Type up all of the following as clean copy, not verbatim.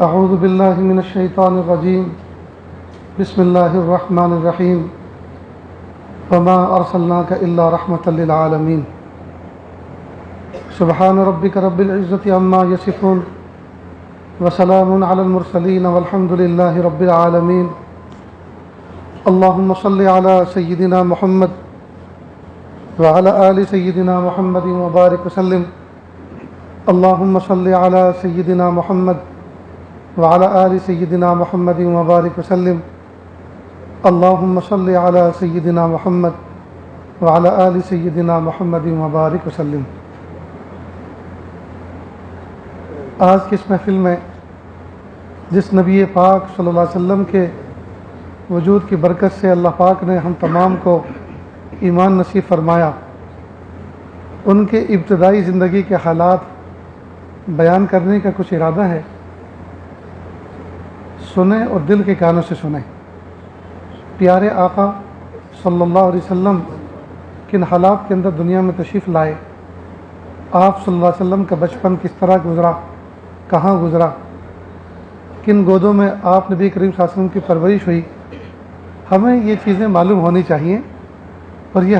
اعوذ باللہ من الشیطان الرجیم بسم اللہ الرحمن الرحیم وما ارسلناک الا رحمۃ للعالمین سبحان ربک رب العزۃ عما یصفون وسلام علی المرسلین والحمد للہ رب العالمین اللہم صل علی سیدنا محمد وعلی آل سیدنا محمد وبارک وسلم اللہم صل علی سیدنا محمد وعلی آل سیدنا محمد وبارک وسلم اللہم صل علی سیدنا محمد وعلی آل سیدنا محمد وبارک وسلم۔ آج کی اس محفل میں جس نبی پاک صلی اللہ علیہ وسلم کے وجود کی برکت سے اللہ پاک نے ہم تمام کو ایمان نصیب فرمایا، ان کے ابتدائی زندگی کے حالات بیان کرنے کا کچھ ارادہ ہے۔ سنیں اور دل کے کانوں سے سنیں۔ پیارے آقا صلی اللہ علیہ وسلم کن حالات کے اندر دنیا میں تشریف لائے، آپ صلی اللہ علیہ وسلم کا بچپن کس طرح گزرا، کہاں گزرا، کن گودوں میں آپ نبی کریم صلی اللہ علیہ وسلم کی پرورش ہوئی، ہمیں یہ چیزیں معلوم ہونی چاہیے اور یہ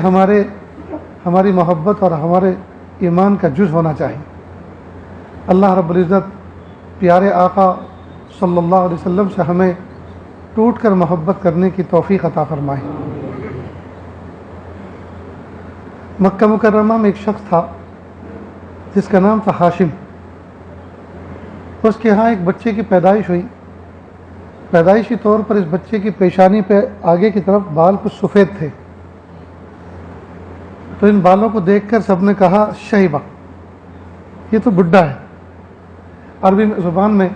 ہماری محبت اور ہمارے ایمان کا جز ہونا چاہیے۔ اللہ رب العزت پیارے آقا صلی اللہ علیہ وسلم سے ہمیں ٹوٹ کر محبت کرنے کی توفیق عطا فرمائے۔ مکہ مکرمہ میں ایک شخص تھا جس کا نام تھا ہاشم۔ اس کے ہاں ایک بچے کی پیدائش ہوئی۔ پیدائشی طور پر اس بچے کی پیشانی پہ آگے کی طرف بال کچھ سفید تھے، تو ان بالوں کو دیکھ کر سب نے کہا شیبہ، یہ تو بڈھا ہے۔ عربی زبان میں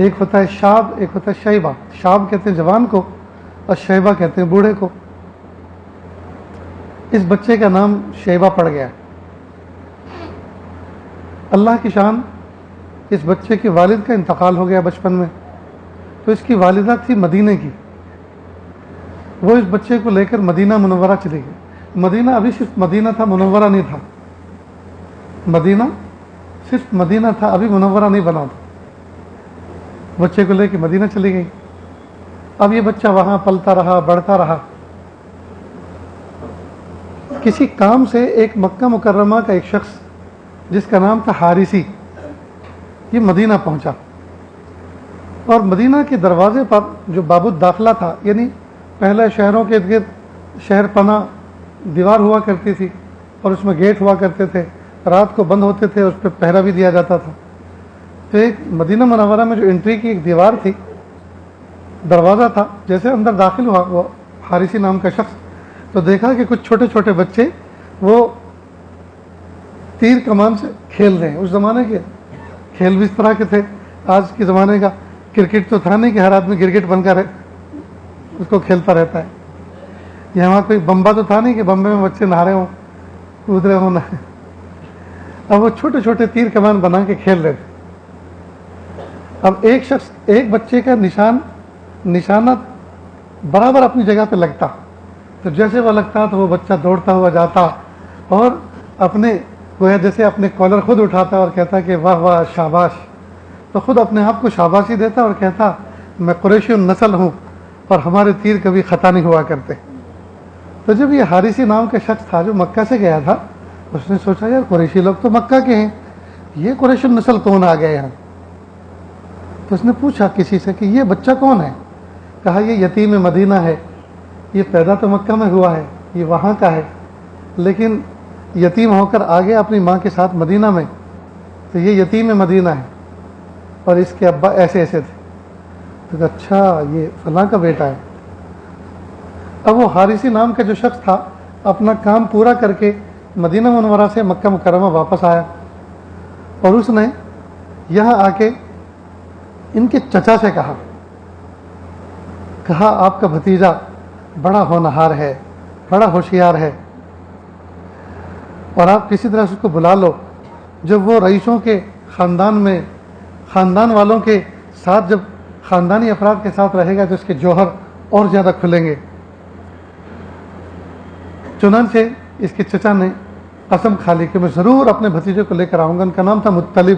ایک ہوتا ہے شاب، ایک ہوتا ہے شیبہ۔ شاب کہتے ہیں جوان کو اور شیبہ کہتے ہیں بوڑھے کو۔ اس بچے کا نام شیبہ پڑ گیا۔ اللہ کی شان، اس بچے کے والد کا انتقال ہو گیا بچپن میں، تو اس کی والدہ تھی مدینہ کی۔ وہ اس بچے کو لے کر مدینہ منورہ چلی گئی۔ مدینہ ابھی صرف مدینہ تھا، منورہ نہیں تھا۔ مدینہ صرف مدینہ تھا، ابھی منورہ نہیں بنا تھا۔ بچے کو لے کے مدینہ چلی گئی۔ اب یہ بچہ وہاں پلتا رہا، بڑھتا رہا۔ کسی کام سے ایک مکہ مکرمہ کا ایک شخص جس کا نام تھا حارثی، یہ مدینہ پہنچا، اور مدینہ کے دروازے پر جو باب الداخلہ تھا، یعنی پہلے شہروں کے ارد گرد شہر پناہ دیوار ہوا کرتی تھی اور اس میں گیٹ ہوا کرتے تھے، رات کو بند ہوتے تھے، اس پہ پہرا بھی دیا جاتا تھا۔ تو ایک مدینہ منورہ میں جو انٹری کی ایک دیوار تھی، دروازہ تھا، جیسے اندر داخل ہوا وہ حارثی نام کا شخص، تو دیکھا کہ کچھ چھوٹے چھوٹے بچے وہ تیر کمان سے کھیل رہے ہیں۔ اس زمانے کے کھیل بھی اس طرح کے تھے، آج کے زمانے کا کرکٹ تو تھا نہیں کہ ہر آدمی کرکٹ بن کر اس کو کھیلتا رہتا ہے۔ یہاں کوئی بمبا تو تھا نہیں کہ بمبے میں بچے نہا رہے ہوں، کود رہے ہوں۔ اب وہ چھوٹے چھوٹے تیر کمان بنا کے کھیل رہے تھے۔ اب ایک بچے کا نشانہ برابر اپنی جگہ پہ لگتا، تو جیسے وہ لگتا تو وہ بچہ دوڑتا ہوا جاتا اور گویا جیسے اپنے کالر خود اٹھاتا اور کہتا کہ واہ واہ شاباش، تو خود اپنے آپ کو شاباشی دیتا اور کہتا میں قریشی النسل ہوں اور ہمارے تیر کبھی خطا نہیں ہوا کرتے۔ تو جب یہ حارثی نام کا شخص تھا جو مکہ سے گیا تھا، اس نے سوچا یار قریشی لوگ تو مکہ کے ہیں، یہ قریش النسل کون آ گئے یہاں؟ تو اس نے پوچھا کسی سے کہ یہ بچہ کون ہے؟ کہا یہ یتیم مدینہ ہے، یہ پیدا تو مکہ میں ہوا ہے، یہ وہاں کا ہے، لیکن یتیم ہو کر آ گیا اپنی ماں کے ساتھ مدینہ میں، تو یہ یتیم مدینہ ہے، اور اس کے ابا ایسے ایسے تھے۔ تو کہا اچھا یہ فلاں کا بیٹا ہے۔ اب وہ حارثی نام کا جو شخص تھا اپنا کام پورا کر کے مدینہ منورہ سے مکہ مکرمہ واپس آیا، اور اس نے یہاں آ کے ان کے چچا سے کہا آپ کا بھتیجا بڑا ہونہار ہے، بڑا ہوشیار ہے، اور آپ کسی طرح سے اس کو بلا لو۔ جب وہ رئیسوں کے خاندان والوں کے ساتھ، جب خاندانی افراد کے ساتھ رہے گا تو اس کے جوہر اور زیادہ کھلیں گے۔ چنانچہ اس کے چچا نے قسم کھا لی کہ میں ضرور اپنے بھتیجے کو لے کر آؤں گا۔ ان کا نام تھا مطلب۔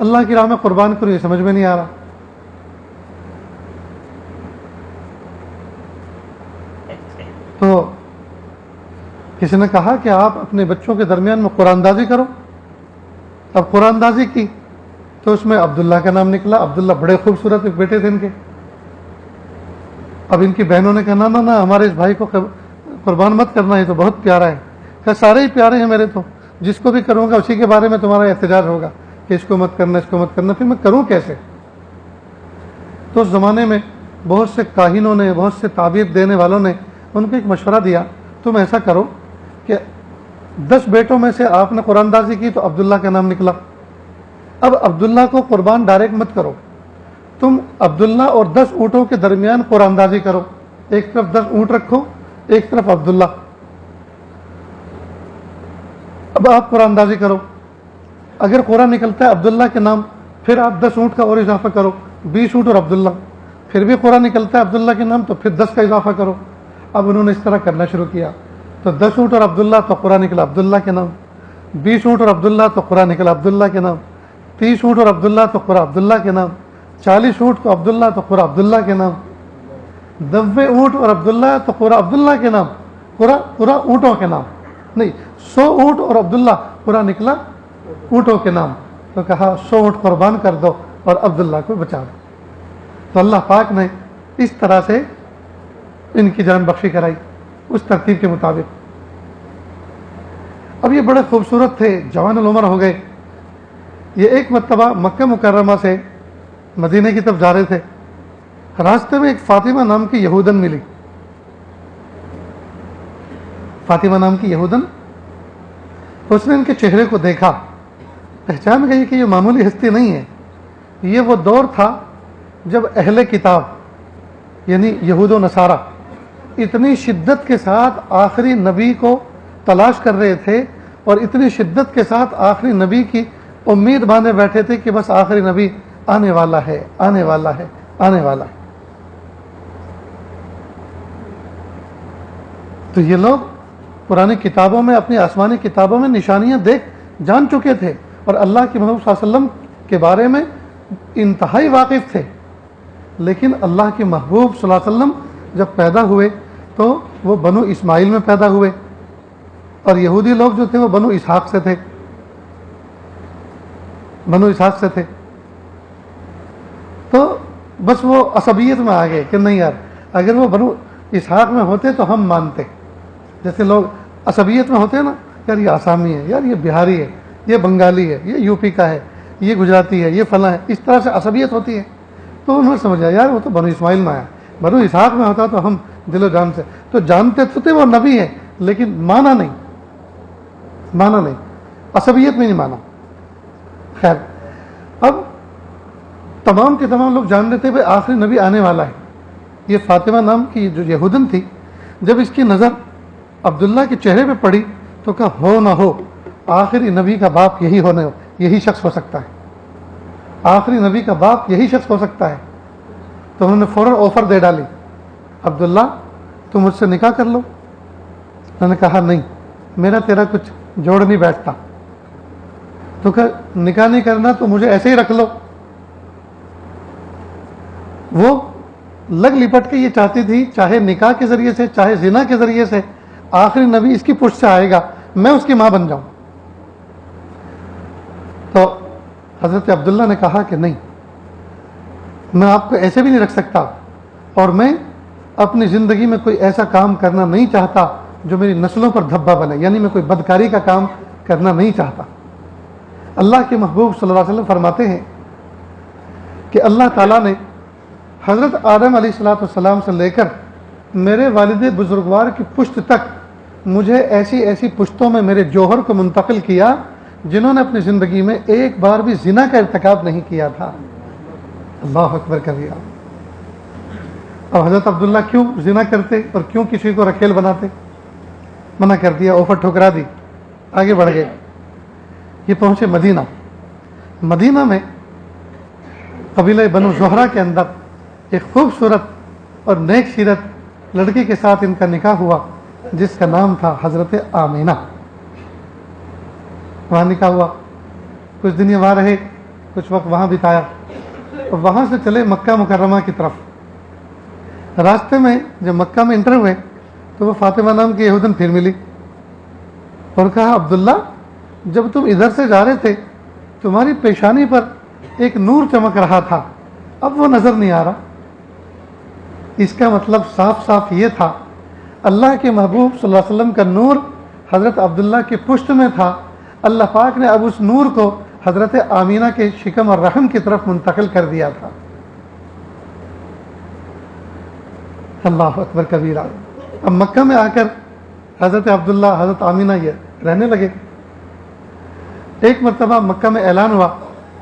اللہ کی راہ میں قربان کروں، یہ سمجھ میں نہیں آ رہا. تو کسی نے کہا کہ آپ اپنے بچوں کے درمیان میں قرآن اندازی کرو. اب قرآن اندازی کی تو اس میں عبداللہ کا نام نکلا. عبداللہ بڑے خوبصورت بیٹے تھے ان کے. اب ان کی بہنوں نے کہا نہ ہمارے اس بھائی کو قربان مت کرنا، یہ تو بہت پیارا ہے. کہا سارے ہی پیارے ہیں میرے، تو جس کو بھی کروں گا اسی کے بارے میں تمہارا احتجاج ہوگا کہ اس کو مت کرنا، اس کو مت کرنا، پھر میں کروں کیسے؟ تو اس زمانے میں بہت سے کاہنوں نے، بہت سے تعبیر دینے والوں نے ان کو ایک مشورہ دیا، تم ایسا کرو کہ 10 بیٹوں میں سے آپ نے قرآن اندازی کی تو عبداللہ کا نام نکلا. اب عبداللہ کو قربان ڈائریکٹ مت کرو، تم عبداللہ اور 10 اونٹوں کے درمیان قرآن اندازی کرو. ایک طرف 10 اونٹ رکھو، ایک طرف عبداللہ. اب آپ قرآن اندازی کرو، اگر قرآن نکلتا ہے عبداللہ کے نام، پھر آپ 10 اونٹ کا اور اضافہ کرو، 20 اونٹ اور عبداللہ. پھر بھی قرآن نکلتا ہے عبداللہ کے نام تو پھر 10 کا اضافہ کرو. اب انہوں نے اس طرح کرنا شروع کیا. تو 10 اونٹ اور عبداللہ تو قرآن نکلا عبداللہ کے نام، 20 اونٹ اور عبداللہ تو قرآن نکلا عبداللہ کے نام، 30 اونٹ اور عبداللہ تو قرآن عبداللہ کے نام، 40 اونٹ کو عبداللہ تو قرآن عبداللہ کے نام، 90 اونٹ اور عبداللہ تو قرآن عبداللہ کے نام. قرآن اونٹوں کے نام نہیں، 100 اونٹ اور عبداللہ قرآن نکلا اونٹوں کے نام. تو کہا 100 اونٹ قربان کر دو اور عبداللہ کو بچا دو. تو اللہ پاک نے اس طرح سے ان کی جان بخشی کرائی اس ترتیب کے مطابق. اب یہ بڑے خوبصورت تھے، جوان العمر ہو گئے. یہ ایک مرتبہ مکہ مکرمہ سے مدینہ کی طرف جا رہے تھے. راستے میں ایک فاطمہ نام کی یہودن ملی. فاطمہ نام کی یہودن. اس نے ان کے چہرے کو دیکھا، پہچان گئی کہ یہ معمولی ہستی نہیں ہے. یہ وہ دور تھا جب اہل کتاب یعنی یہود و نصارہ اتنی شدت کے ساتھ آخری نبی کو تلاش کر رہے تھے اور اتنی شدت کے ساتھ آخری نبی کی امید باندھے بیٹھے تھے کہ بس آخری نبی آنے والا ہے، آنے والا ہے، آنے والا ہے. تو یہ لوگ پرانی کتابوں میں، اپنی آسمانی کتابوں میں نشانیاں دیکھ جان چکے تھے اور اللہ کے محبوب صلی اللہ علیہ وسلم کے بارے میں انتہائی واقف تھے. لیکن اللہ کے محبوب صلی اللہ علیہ وسلم جب پیدا ہوئے تو وہ بنو اسماعیل میں پیدا ہوئے اور یہودی لوگ جو تھے وہ بنو اسحاق سے تھے، بنو اسحاق سے تھے. تو بس وہ عصبیت میں آ گئے کہ نہیں یار، اگر وہ بنو اسحاق میں ہوتے تو ہم مانتے. جیسے لوگ عصبیت میں ہوتے ہیں نا، یار یہ آسامی ہے، یار یہ بہاری ہے، یہ بنگالی ہے، یہ یو پی کا ہے، یہ گجراتی ہے، یہ فلاں ہے. اس طرح سے عصبیت ہوتی ہے. تو انہوں نے سمجھا یار وہ تو بنو اسماعیل میں آیا، بنو اسحاق میں ہوتا تو ہم دل و جان سے تو جانتے تو تھے وہ نبی ہے، لیکن مانا نہیں، عصبیت میں نہیں مانا. خیر، اب تمام کے تمام لوگ جان لیتے بھائی آخری نبی آنے والا ہے. یہ فاطمہ نام کی جو یہودن تھی، جب اس کی نظر عبداللہ کے چہرے پہ پڑی تو کہا ہو نہ ہو آخری نبی کا باپ یہی شخص ہو سکتا ہے، آخری نبی کا باپ یہی شخص ہو سکتا ہے. تو انہوں نے فوراً آفر دے ڈالی، عبداللہ تم مجھ سے نکاح کر لو. انہوں نے کہا نہیں، میرا تیرا کچھ جوڑ نہیں بیٹھتا. تو کہا نکاح نہیں کرنا تو مجھے ایسے ہی رکھ لو. وہ لگ لپٹ کے یہ چاہتی تھی چاہے نکاح کے ذریعے سے چاہے زنا کے ذریعے سے آخری نبی اس کی پشت سے آئے گا، میں اس کی ماں بن جاؤں. تو حضرت عبداللہ نے کہا کہ نہیں، میں آپ کو ایسے بھی نہیں رکھ سکتا اور میں اپنی زندگی میں کوئی ایسا کام کرنا نہیں چاہتا جو میری نسلوں پر دھبا بنے، یعنی میں کوئی بدکاری کا کام کرنا نہیں چاہتا. اللہ کے محبوب صلی اللہ علیہ وسلم فرماتے ہیں کہ اللہ تعالیٰ نے حضرت آدم علیہ الصلوۃ والسلام سے لے کر میرے والد بزرگوار کی پشت تک مجھے ایسی ایسی پشتوں میں میرے جوہر کو منتقل کیا جنہوں نے اپنی زندگی میں ایک بار بھی زنا کا ارتکاب نہیں کیا تھا. اللہ اکبر کبیرہ. اب حضرت عبداللہ کیوں زنا کرتے اور کیوں کسی کو رکھیل بناتے؟ منع کر دیا، آفر ٹھکرا دی، آگے بڑھ گئے. یہ پہنچے مدینہ. مدینہ میں قبیلہ بنو زہرہ کے اندر ایک خوبصورت اور نیک سیرت لڑکی کے ساتھ ان کا نکاح ہوا جس کا نام تھا حضرت آمینہ. وہاں نکاح ہوا، کچھ دن یہ وہاں رہے. کچھ وقت وہاں بتایا، اور وہاں سے چلے مکہ مکرمہ کی طرف۔ راستے میں جب مکہ میں انٹر ہوئے تو وہ فاطمہ نام کی یہودن پھر ملی اور کہا عبداللہ جب تم ادھر سے جا رہے تھے تمہاری پیشانی پر ایک نور چمک رہا تھا، اب وہ نظر نہیں آ رہا۔ اس کا مطلب صاف صاف یہ تھا اللہ کے محبوب صلی اللہ علیہ وسلم کا نور حضرت عبداللہ کی پشت میں تھا، اللہ پاک نے اب اس نور کو حضرت آمینہ کے شکم اور رحم کی طرف منتقل کر دیا تھا۔ اللہ اکبر کبیرہ۔ اب مکہ میں آ کر حضرت عبداللہ حضرت آمینہ یہ رہنے لگے۔ ایک مرتبہ مکہ میں اعلان ہوا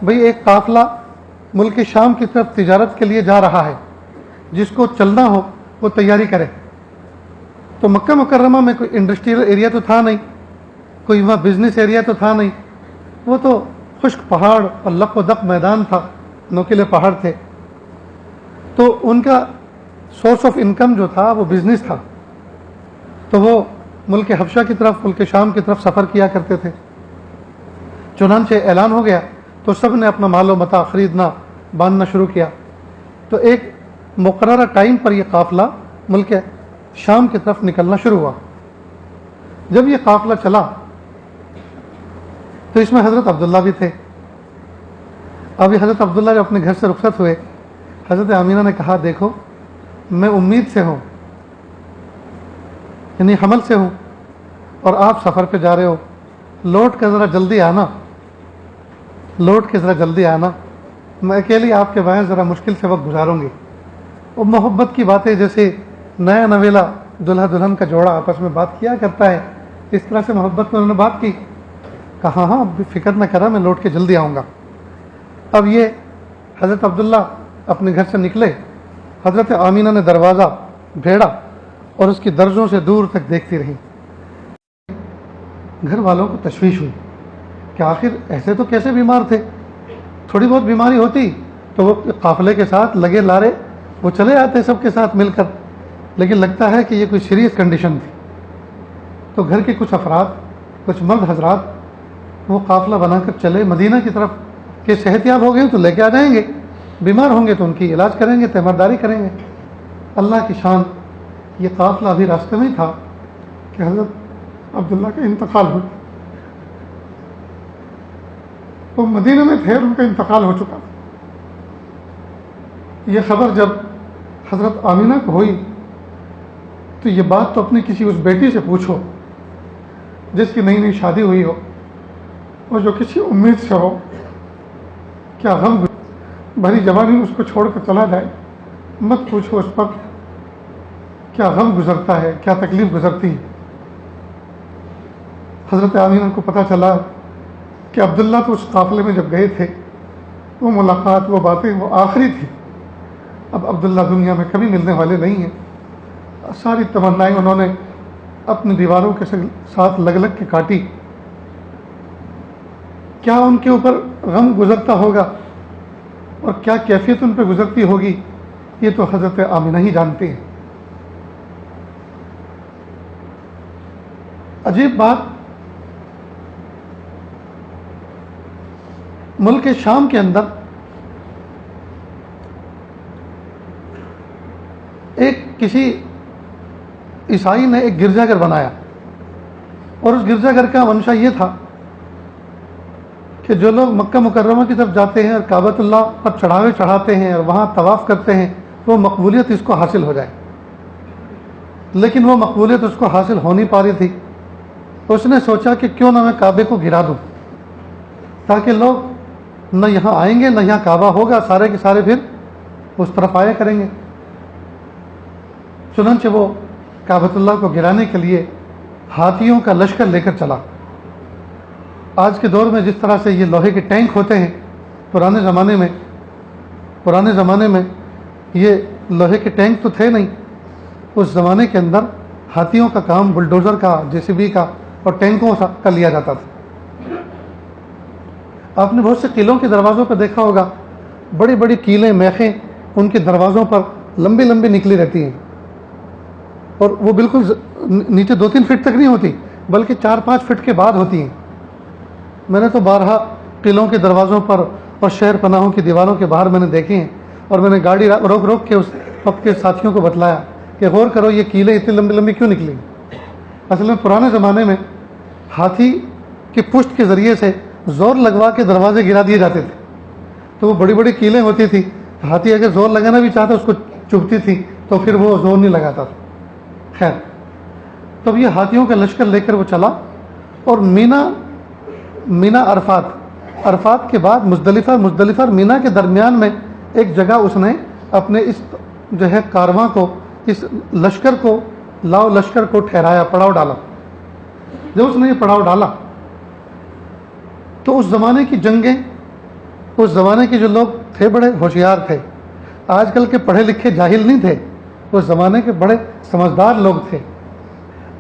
بھئی ایک قافلہ ملک شام کی طرف تجارت کے لیے جا رہا ہے، جس کو چلنا ہو وہ تیاری کرے۔ تو مکہ مکرمہ میں کوئی انڈسٹریل ایریا تو تھا نہیں، کوئی وہاں بزنس ایریا تو تھا نہیں، وہ تو خشک پہاڑ اور لق و دق میدان تھا، نوکیلے پہاڑ تھے۔ تو ان کا سورس آف انکم جو تھا وہ بزنس تھا، تو وہ ملک حبشہ کی طرف، ملک شام کی طرف سفر کیا کرتے تھے۔ چنانچہ اعلان ہو گیا تو سب نے اپنا مال و متاع خریدنا باندھنا شروع کیا۔ تو ایک مقررہ ٹائم پر یہ قافلہ ملک شام کی طرف نکلنا شروع ہوا۔ جب یہ قافلہ چلا تو اس میں حضرت عبداللہ بھی تھے۔ اب یہ حضرت عبداللہ جب اپنے گھر سے رخصت ہوئے، حضرت آمینہ نے کہا دیکھو میں امید سے ہوں، یعنی حمل سے ہوں، اور آپ سفر پہ جا رہے ہو، لوٹ کے ذرا جلدی آنا، لوٹ کے ذرا جلدی آنا، میں اکیلی آپ کے وہاں ذرا مشکل سے وقت گزاروں گی۔ اور محبت کی باتیں جیسے نیا نویلا دلہا دلہن کا جوڑا آپس میں بات کیا کرتا ہے، اس طرح سے محبت میں انہوں نے بات کی۔ کہا ہاں فکر نہ کرا، میں لوٹ کے جلدی آؤں گا۔ اب یہ حضرت عبداللہ اپنے گھر سے نکلے، حضرت آمینہ نے دروازہ بھیڑا اور اس کی درزوں سے دور تک دیکھتی رہی۔ گھر والوں کو تشویش ہوئی کہ آخر ایسے تو کیسے بیمار تھے، تھوڑی بہت بیماری ہوتی تو وہ قافلے کے ساتھ لگے لارے وہ چلے آتے سب کے ساتھ مل کر، لیکن لگتا ہے کہ یہ کوئی سیریس کنڈیشن تھی۔ تو گھر کے کچھ افراد، کچھ مرد حضرات وہ قافلہ بنا کر چلے مدینہ کی طرف کہ صحت یاب ہو گئے تو لے کے آ جائیں گے، بیمار ہوں گے تو ان کی علاج کریں گے، تیمارداری کریں گے۔ اللہ کی شان، یہ قافلہ ابھی راستے میں ہی تھا کہ حضرت عبداللہ کا انتقال ہوا۔ وہ مدینہ میں تھے اور ان کا انتقال ہو چکا۔ یہ خبر جب حضرت آمینہ کو ہوئی تو یہ بات تو اپنی کسی اس بیٹی سے پوچھو جس کی نئی نئی شادی ہوئی ہو اور جو کسی امید سے ہو، کیا غم بھری جوانی اس کو چھوڑ کر چلا جائے، مت پوچھو اس پر کیا غم گزرتا ہے، کیا تکلیف گزرتی ہے۔ حضرت آمینہ کو پتہ چلا کہ عبداللہ تو اس قافلے میں جب گئے تھے وہ ملاقات، وہ باتیں وہ آخری تھی، اب عبداللہ دنیا میں کبھی ملنے والے نہیں ہیں۔ ساری تمنائیں انہوں نے اپنی دیواروں کے ساتھ لگ لگ کے کاٹی۔ کیا ان کے اوپر غم گزرتا ہوگا اور کیا کیفیت ان پہ گزرتی ہوگی، یہ تو حضرت آمینہ ہی جانتے ہیں۔ عجیب بات، ملک شام کے اندر ایک کسی عیسائی نے ایک گرجا گھر بنایا، اور اس گرجا گھر کا منشا یہ تھا کہ جو لوگ مکہ مکرمہ کی طرف جاتے ہیں اور کعبۃ اللہ پر چڑھاوے چڑھاتے ہیں اور وہاں طواف کرتے ہیں وہ مقبولیت اس کو حاصل ہو جائے۔ لیکن وہ مقبولیت اس کو حاصل ہو نہیں پا رہی تھی، اس نے سوچا کہ کیوں نہ میں کعبے کو گرا دوں، تاکہ لوگ نہ یہاں آئیں گے نہ یہاں کعبہ ہوگا، سارے کے سارے پھر اس طرف آیا کریں گے۔ چنانچہ وہ کعبۃ اللہ کو گرانے کے لیے ہاتھیوں کا لشکر لے کر چلا۔ آج کے دور میں جس طرح سے یہ لوہے کے ٹینک ہوتے ہیں، پرانے زمانے میں یہ لوہے کے ٹینک تو تھے نہیں۔ اس زمانے کے اندر ہاتھیوں کا کام بلڈوزر کا، جے سی بی کا اور ٹینکوں کا لیا جاتا تھا۔ آپ نے بہت سے قلعوں کے دروازوں پر دیکھا ہوگا، بڑی بڑی کیلیں، میخیں ان کے دروازوں پر لمبی لمبی نکلی رہتی ہیں، اور وہ بالکل نیچے 2-3 فٹ تک نہیں ہوتی بلکہ 4-5 فٹ کے بعد ہوتی ہیں۔ میں نے تو بارہا قلعوں کے دروازوں پر اور شہر پناہوں کی دیواروں کے باہر میں نے دیکھی ہیں، اور میں نے گاڑی روک روک کے اس وقت کے ساتھیوں کو بتلایا کہ غور کرو یہ کیلیں اتنی لمبی لمبی کیوں نکلی۔ اصل میں پرانے زمانے میں ہاتھی کی پشت کے ذریعے سے زور لگوا کے دروازے گرا دیے جاتے تھے، تو وہ بڑی بڑی کیلیں ہوتی تھی، ہاتھی اگر زور لگانا بھی چاہتا اس کو چبھتی تھی تو پھر وہ زور نہیں لگاتا تھا۔ خیر، تب یہ ہاتھیوں کا لشکر لے کر وہ چلا، اور مینا عرفات کے بعد مزدلفہ اور مینا کے درمیان میں ایک جگہ اس نے اپنے اس جو ہے کارواں کو، اس لشکر کو ٹھہرایا، پڑاؤ ڈالا۔ جب اس نے یہ پڑاؤ ڈالا تو اس زمانے کی جنگیں، اس زمانے کے جو لوگ تھے بڑے ہوشیار تھے، آج کل کے پڑھے لکھے جاہل نہیں تھے، اس زمانے کے بڑے سمجھدار لوگ تھے۔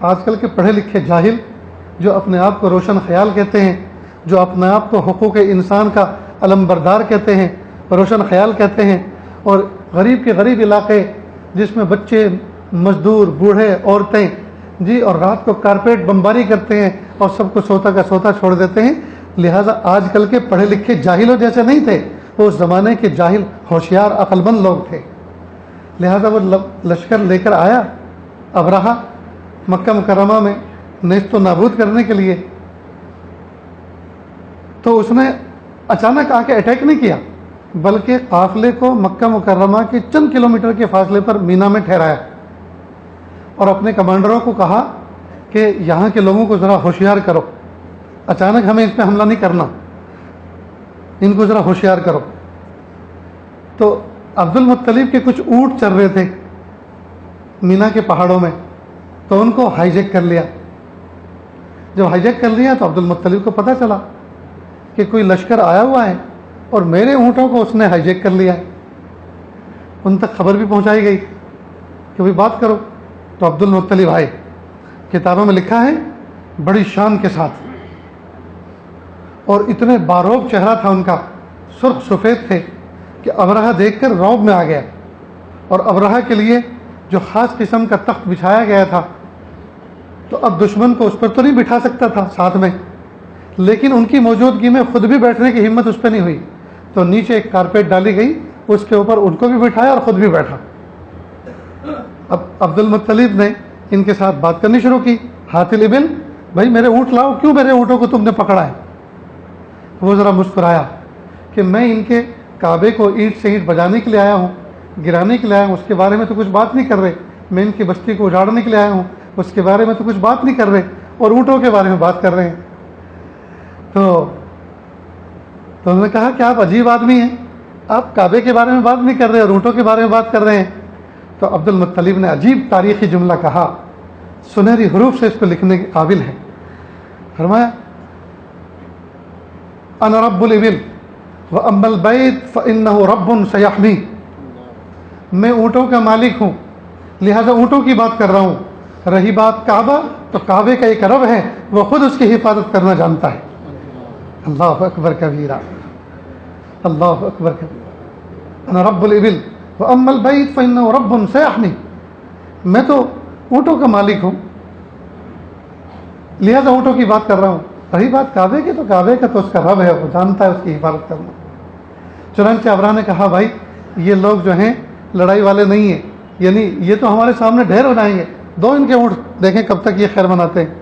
آج کل کے پڑھے لکھے جاہل جو اپنے آپ کو روشن خیال کہتے ہیں، جو اپنے آپ کو حقوق انسان کا علم بردار کہتے ہیں، روشن خیال کہتے ہیں، اور غریب کے غریب علاقے جس میں بچے، مزدور، بوڑھے، عورتیں اور رات کو کارپیٹ بمباری کرتے ہیں اور سب کو سوتا کا سوتا چھوڑ دیتے ہیں، لہٰذا آج کل کے پڑھے لکھے جاہلوں جیسے نہیں تھے، وہ اس زمانے کے جاہل ہوشیار عقل مند لوگ تھے۔ لہٰذا وہ لشکر لے کر آیا ابرہہ مکہ مکرمہ میں نیست و نابود کرنے کے لیے، تو اس نے اچانک آ کے اٹیک نہیں کیا، بلکہ قافلے کو مکہ مکرمہ کے چند کلومیٹر کے فاصلے پر مینا میں ٹھہرایا، اور اپنے کمانڈروں کو کہا کہ یہاں کے لوگوں کو ذرا ہوشیار کرو، اچانک ہمیں اس پہ حملہ نہیں کرنا، ان کو ذرا ہوشیار کرو۔ تو عبد المطلب کے کچھ اونٹ چل رہے تھے مینا کے پہاڑوں میں، تو ان کو ہائی جیک کر لیا۔ جب ہائی جیک کر لیا تو عبد المطلب کو پتہ چلا کہ کوئی لشکر آیا ہوا ہے اور میرے اونٹوں کو اس نے ہائی جیک کر لیا ہے۔ ان تک خبر بھی پہنچائی گئی کہ بھائی بات کرو، تو عبد المطلب آئے۔ کتابوں میں لکھا ہے بڑی شان کے ساتھ، اور اتنے باروب چہرہ تھا ان کا، سرخ سفید تھے کہ ابرہہ دیکھ کر رعب میں آ گیا، اور ابرہہ کے لیے جو خاص قسم کا تخت بچھایا گیا تھا، تو اب دشمن کو اس پر تو نہیں بٹھا سکتا تھا ساتھ میں، لیکن ان کی موجودگی میں خود بھی بیٹھنے کی ہمت اس پہ نہیں ہوئی، تو نیچے ایک کارپیٹ ڈالی گئی، اس کے اوپر ان کو بھی بٹھایا اور خود بھی بیٹھا۔ اب عبد المطلب نے ان کے ساتھ بات کرنی شروع کی، ہاتھ الابل، بھائی میرے اونٹ لاؤ، کیوں میرے اونٹوں کو تم نے پکڑا ہے؟ وہ ذرا مسکرایا کہ میں ان کے کعبے کو اینٹ سے اینٹ بجانے کے لیے آیا ہوں، گرانے کے لیے آیا ہوں، اس کے بارے میں تو کچھ بات نہیں کر رہے، میں ان کی بستی کو اجاڑنے کے لیے آیا ہوں، اس کے بارے میں تو کچھ بات نہیں کر رہے، اور اونٹوں کے بارے میں بات کر رہے ہیں۔ تو انہوں نے کہا کہ آپ عجیب آدمی ہیں، آپ کعبے کے بارے میں بات نہیں کر رہے اور اونٹوں کے بارے میں بات کر رہے ہیں۔ تو عبد المطلب نے عجیب تاریخی جملہ کہا، سنہری حروف سے اس کو لکھنے کے قابل ہے۔ فرمایا انا رب الابل واما البیت فانہ رب سیحمی، میں اونٹوں کا مالک ہوں لہذا اونٹوں کی بات کر رہا ہوں، رہی بات کعبہ تو کعبے کا ایک رب ہے، وہ خود اس کی حفاظت کرنا جانتا ہے۔ اللہ اکبر کبیرہ، اللہ اکبر کبیرہ، انا رب الابل واما البیت فانہ رب سیحمی، میں تو اونٹوں کا مالک ہوں لہذا اونٹوں کی بات کر رہا ہوں، رہی بات کعبے کی تو کعبے کا تو اس کا رب ہے، وہ جانتا ہے اس کی حفاظت کرنا۔ چنانچہ ابرہہ نے کہا بھائی یہ لوگ جو ہیں لڑائی والے نہیں ہیں، یعنی یہ تو ہمارے سامنے ڈھیر ہو جائیں گے، دو ان کے اونٹ، دیکھیں کب تک یہ خیر مناتے ہیں۔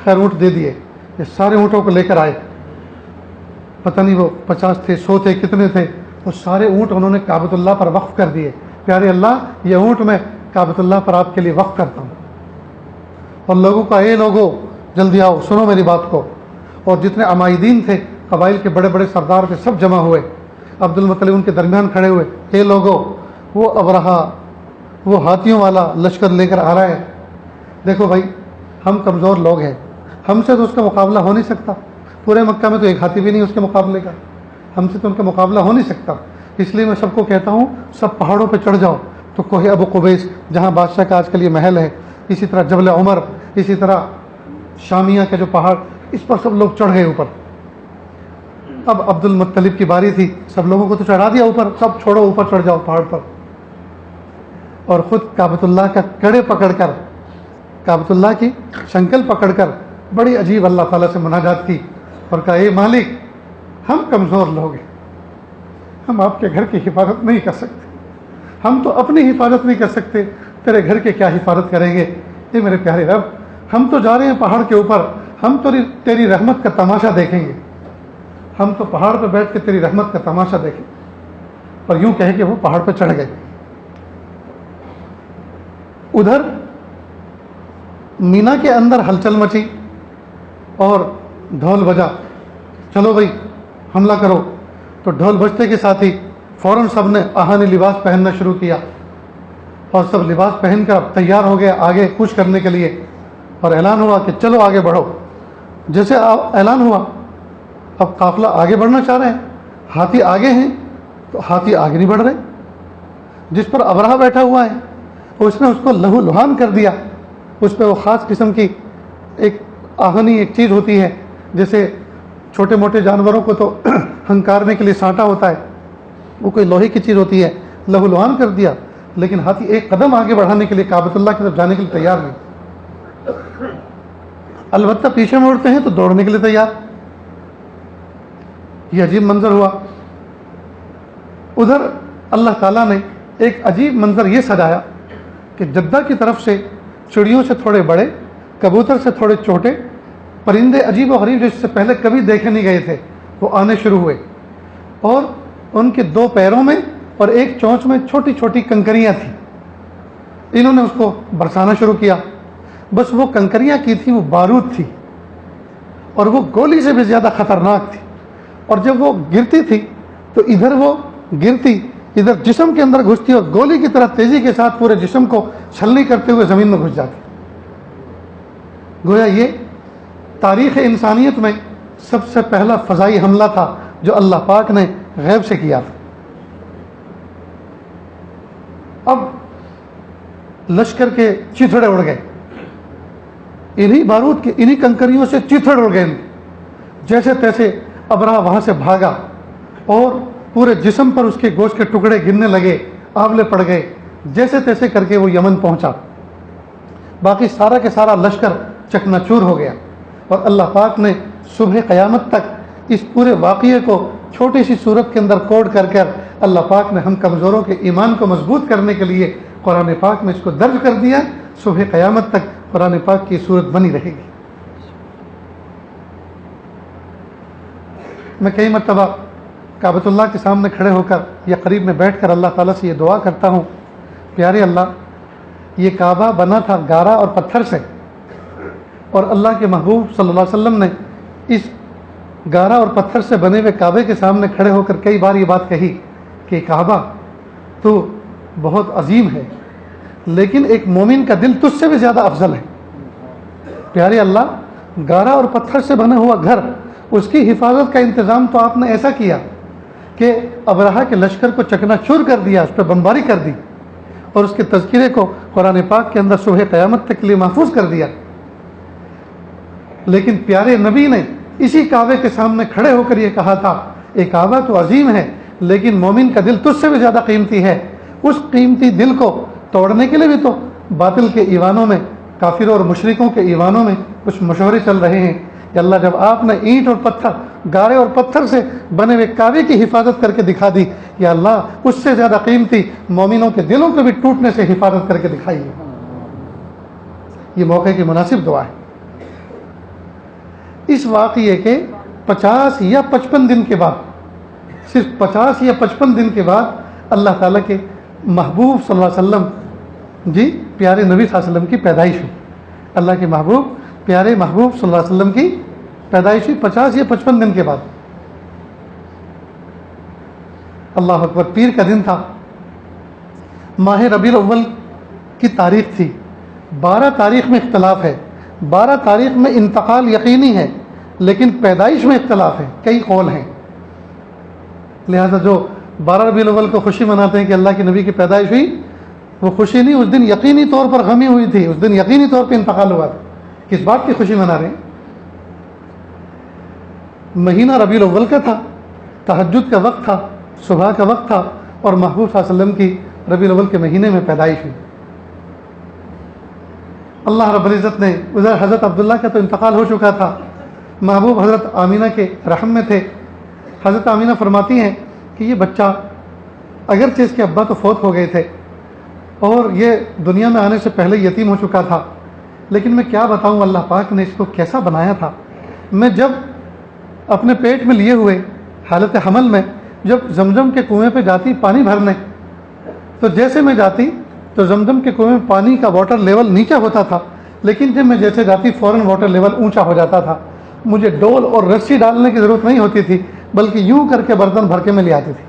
خیر اونٹ دے دیے، یہ سارے اونٹوں کو لے کر آئے، پتہ نہیں وہ 50 تھے، 100 تھے، کتنے تھے، وہ سارے اونٹ انہوں نے کعبۃ اللہ پر وقف کر دیے۔ پیارے اللہ یہ اونٹ میں کعبۃ اللہ پر آپ کے لیے وقف کرتا ہوں، اور لوگوں کا اے لوگو جلدی آؤ سنو میری بات کو۔ اور جتنے عمائدین تھے قبائل کے بڑے بڑے سردار تھے سب جمع ہوئے، عبد المطلب ان کے درمیان کھڑے ہوئے، اے لوگو وہ ابرہہ وہ ہاتھیوں والا لشکر لے کر آ رہا ہے، دیکھو بھائی ہم کمزور لوگ ہیں، ہم سے تو اس کا مقابلہ ہو نہیں سکتا، پورے مکہ میں تو ایک ہاتھی بھی نہیں اس کے مقابلے کا، ہم سے تو ان کا مقابلہ ہو نہیں سکتا، اس لیے میں سب کو کہتا ہوں سب پہاڑوں پہ چڑھ جاؤ۔ تو کوہ ابو قبیس جہاں بادشاہ کا آج کل یہ محل ہے، اسی طرح جبل عمر، اسی طرح شامیہ کے جو پہاڑ، اس پر سب لوگ چڑھ گئے اوپر۔ اب عبد المطلب کی باری تھی، سب لوگوں کو تو چڑھا دیا اوپر، سب چھوڑو اوپر چڑھ جاؤ پہاڑ پر، اور خود کعبۃ اللہ کا کڑے پکڑ کر، کعبۃ اللہ کی شنکل پکڑ کر بڑی عجیب اللہ تعالیٰ سے مناجات کی اور کہا اے مالک ہم کمزور لوگ ہیں، ہم آپ کے گھر کی حفاظت نہیں کر سکتے، ہم تو اپنی حفاظت نہیں کر سکتے، تیرے گھر کے کیا حفاظت کریں گے؟ اے میرے پیارے رب، ہم تو جا رہے ہیں پہاڑ کے اوپر، ہم تو تیری رحمت کا تماشا دیکھیں گے، ہم تو پہاڑ پہ بیٹھ کے تیری رحمت کا تماشا دیکھیں۔ اور یوں کہے کہ وہ پہاڑ پہ چڑھ گئے۔ ادھر مینا کے اندر ہلچل مچی اور ڈھول بجا، چلو بھائی حملہ کرو۔ تو ڈھول بجتے کے ساتھ ہی فوراً سب نے آہانی لباس پہننا شروع کیا، اور سب لباس پہن کر اب تیار ہو گئے آگے کوچ کرنے کے لیے، اور اعلان ہوا کہ چلو آگے بڑھو۔ جیسے اعلان ہوا، اب قافلہ آگے بڑھنا چاہ رہے ہیں، ہاتھی آگے ہیں تو ہاتھی آگے نہیں بڑھ رہے۔ جس پر ابرہہ بیٹھا ہوا ہے اس نے اس کو لہو لہان کر دیا، اس پہ وہ خاص قسم کی ایک آہنی ایک چیز ہوتی ہے، جیسے چھوٹے موٹے جانوروں کو تو ہنکارنے کے لیے سانٹا ہوتا ہے، وہ کوئی لوہے کی چیز ہوتی ہے، لہو لہان کر دیا۔ لیکن ہاتھی ایک قدم آگے بڑھانے کے لیے کعبۃ اللہ کی طرف جانے کے لیے تیار نہیں، البتہ پیچھے مڑتے ہیں تو دوڑنے کے لیے تیار۔ یہ عجیب منظر ہوا۔ ادھر اللہ تعالیٰ نے ایک عجیب منظر یہ سجایا کہ جدہ کی طرف سے چڑیوں سے تھوڑے بڑے، کبوتر سے تھوڑے چھوٹے پرندے عجیب و غریب جو اس سے پہلے کبھی دیکھے نہیں گئے تھے وہ آنے شروع ہوئے، اور ان کے 2 پیروں میں اور ایک چونچ میں چھوٹی چھوٹی کنکریاں تھیں۔ انہوں نے اس کو برسانا شروع کیا۔ بس وہ کنکریاں کی تھیں وہ بارود تھی، اور وہ گولی سے بھی زیادہ خطرناک تھی، اور جب وہ گرتی تھی تو ادھر وہ گرتی ادھر جسم کے اندر گھستی، اور گولی کی طرح تیزی کے ساتھ پورے جسم کو چھلنی کرتے ہوئے زمین میں گھس جاتی۔ گویا یہ تاریخ انسانیت میں سب سے پہلا فضائی حملہ تھا جو اللہ پاک نے غیب سے کیا تھا۔ اب لشکر کے چیتھڑے اڑ گئے، انہی بارود کے انہی کنکریوں سے چیتھڑ اڑ گئے۔ جیسے تیسے ابرہہ وہاں سے بھاگا، اور پورے جسم پر اس کے گوشت کے ٹکڑے گرنے لگے، آولے پڑ گئے۔ جیسے تیسے کر کے وہ یمن پہنچا، باقی سارا کے سارا لشکر چکنا چور ہو گیا۔ اور اللہ پاک نے صبح قیامت تک اس پورے واقعے کو چھوٹی سی صورت کے اندر کوڈ کر اللہ پاک نے ہم کمزوروں کے ایمان کو مضبوط کرنے کے لیے قرآن پاک میں اس کو درج کر دیا۔ صبح قیامت تک قرآن پاک کی صورت بنی رہے گی۔ میں کئی مرتبہ کعبۃ اللہ کے سامنے کھڑے ہو کر یا قریب میں بیٹھ کر اللہ تعالیٰ سے یہ دعا کرتا ہوں، پیارے اللہ، یہ کعبہ بنا تھا گارا اور پتھر سے، اور اللہ کے محبوب صلی اللہ علیہ وسلم نے اس گارا اور پتھر سے بنے ہوئے کعبے کے سامنے کھڑے ہو کر کئی بار یہ بات کہی کہ کعبہ تو بہت عظیم ہے، لیکن ایک مومن کا دل تجھ سے بھی زیادہ افضل ہے۔ پیارے اللہ، گارا اور پتھر سے بنا ہوا گھر، اس کی حفاظت کا انتظام تو آپ نے ایسا کیا کہ ابرہہ کے لشکر کو چکنا چور کر دیا، اس پہ بمباری کر دی، اور اس کے تذکرے کو قرآن پاک کے اندر صبح قیامت تک کے لیے محفوظ کر دیا۔ لیکن پیارے نبی نے اسی کعبے کے سامنے کھڑے ہو کر یہ کہا تھا، ایک کعبہ تو عظیم ہے لیکن مومن کا دل تجھ سے بھی زیادہ قیمتی ہے۔ اس قیمتی دل کو توڑنے کے لیے بھی تو باطل کے ایوانوں میں، کافروں اور مشرکوں کے ایوانوں میں کچھ مشورے چل رہے ہیں کہ اللہ جب آپ نے اینٹ اور پتھر، گارے اور پتھر سے بنے ہوئے کعبے کی حفاظت کر کے دکھا دی، یا اللہ اس سے زیادہ قیمتی مومنوں کے دلوں کو بھی ٹوٹنے سے حفاظت کر کے دکھائیے۔ یہ موقع کی مناسب دعا ہے۔ اس واقعے کے 50 یا 55 دن کے بعد، صرف 50 یا 55 دن کے بعد اللہ تعالیٰ کے محبوب صلی اللہ علیہ وسلم پیارے نبی صلی اللہ علیہ وسلم کی پیدائش ہوئی۔ اللہ کے محبوب، پیارے محبوب صلی اللہ علیہ وسلم کی پیدائش ہوئی 50 یا 55 دن کے بعد۔ اللہ اکبر، پیر کا دن تھا، ماہ ربیع الاول کی تاریخ تھی۔ 12 تاریخ میں اختلاف ہے، 12 تاریخ میں انتقال یقینی ہے، لیکن پیدائش میں اختلاف ہے، کئی قول ہیں۔ لہذا جو 12 ربیع الاول کو خوشی مناتے ہیں کہ اللہ کے نبی کی پیدائش ہوئی، وہ خوشی نہیں، اس دن یقینی طور پر غمی ہوئی تھی، اس دن یقینی طور پہ انتقال ہوا تھا۔ کس بات کی خوشی منا رہے ہیں؟ مہینہ ربیع الاول کا تھا، تہجد کا وقت تھا، صبح کا وقت تھا، اور محبوب صلی اللہ علیہ وسلم کی ربیع الاول کے مہینے میں پیدائش ہوئی۔ اللہ رب العزت نے ادھر حضرت عبداللہ کا تو انتقال ہو چکا تھا، محبوب حضرت آمینہ کے رحم میں تھے۔ حضرت آمینہ فرماتی ہیں کہ یہ بچہ اگرچہ اس کے ابا تو فوت ہو گئے تھے اور یہ دنیا میں آنے سے پہلے یتیم ہو چکا تھا، لیکن میں کیا بتاؤں اللہ پاک نے اس کو کیسا بنایا تھا۔ میں جب اپنے پیٹ میں لیے ہوئے حالت حمل میں جب زمزم کے کنویں پہ جاتی پانی بھرنے، تو جیسے میں جاتی تو زمزم کے کنویں میں پانی کا واٹر لیول نیچے ہوتا تھا، لیکن جب میں جیسے جاتی فوراً واٹر لیول اونچا ہو جاتا تھا۔ مجھے ڈول اور رسی ڈالنے کی ضرورت نہیں ہوتی تھی، بلکہ یوں کر کے برتن بھر کے میں لے آتی تھی،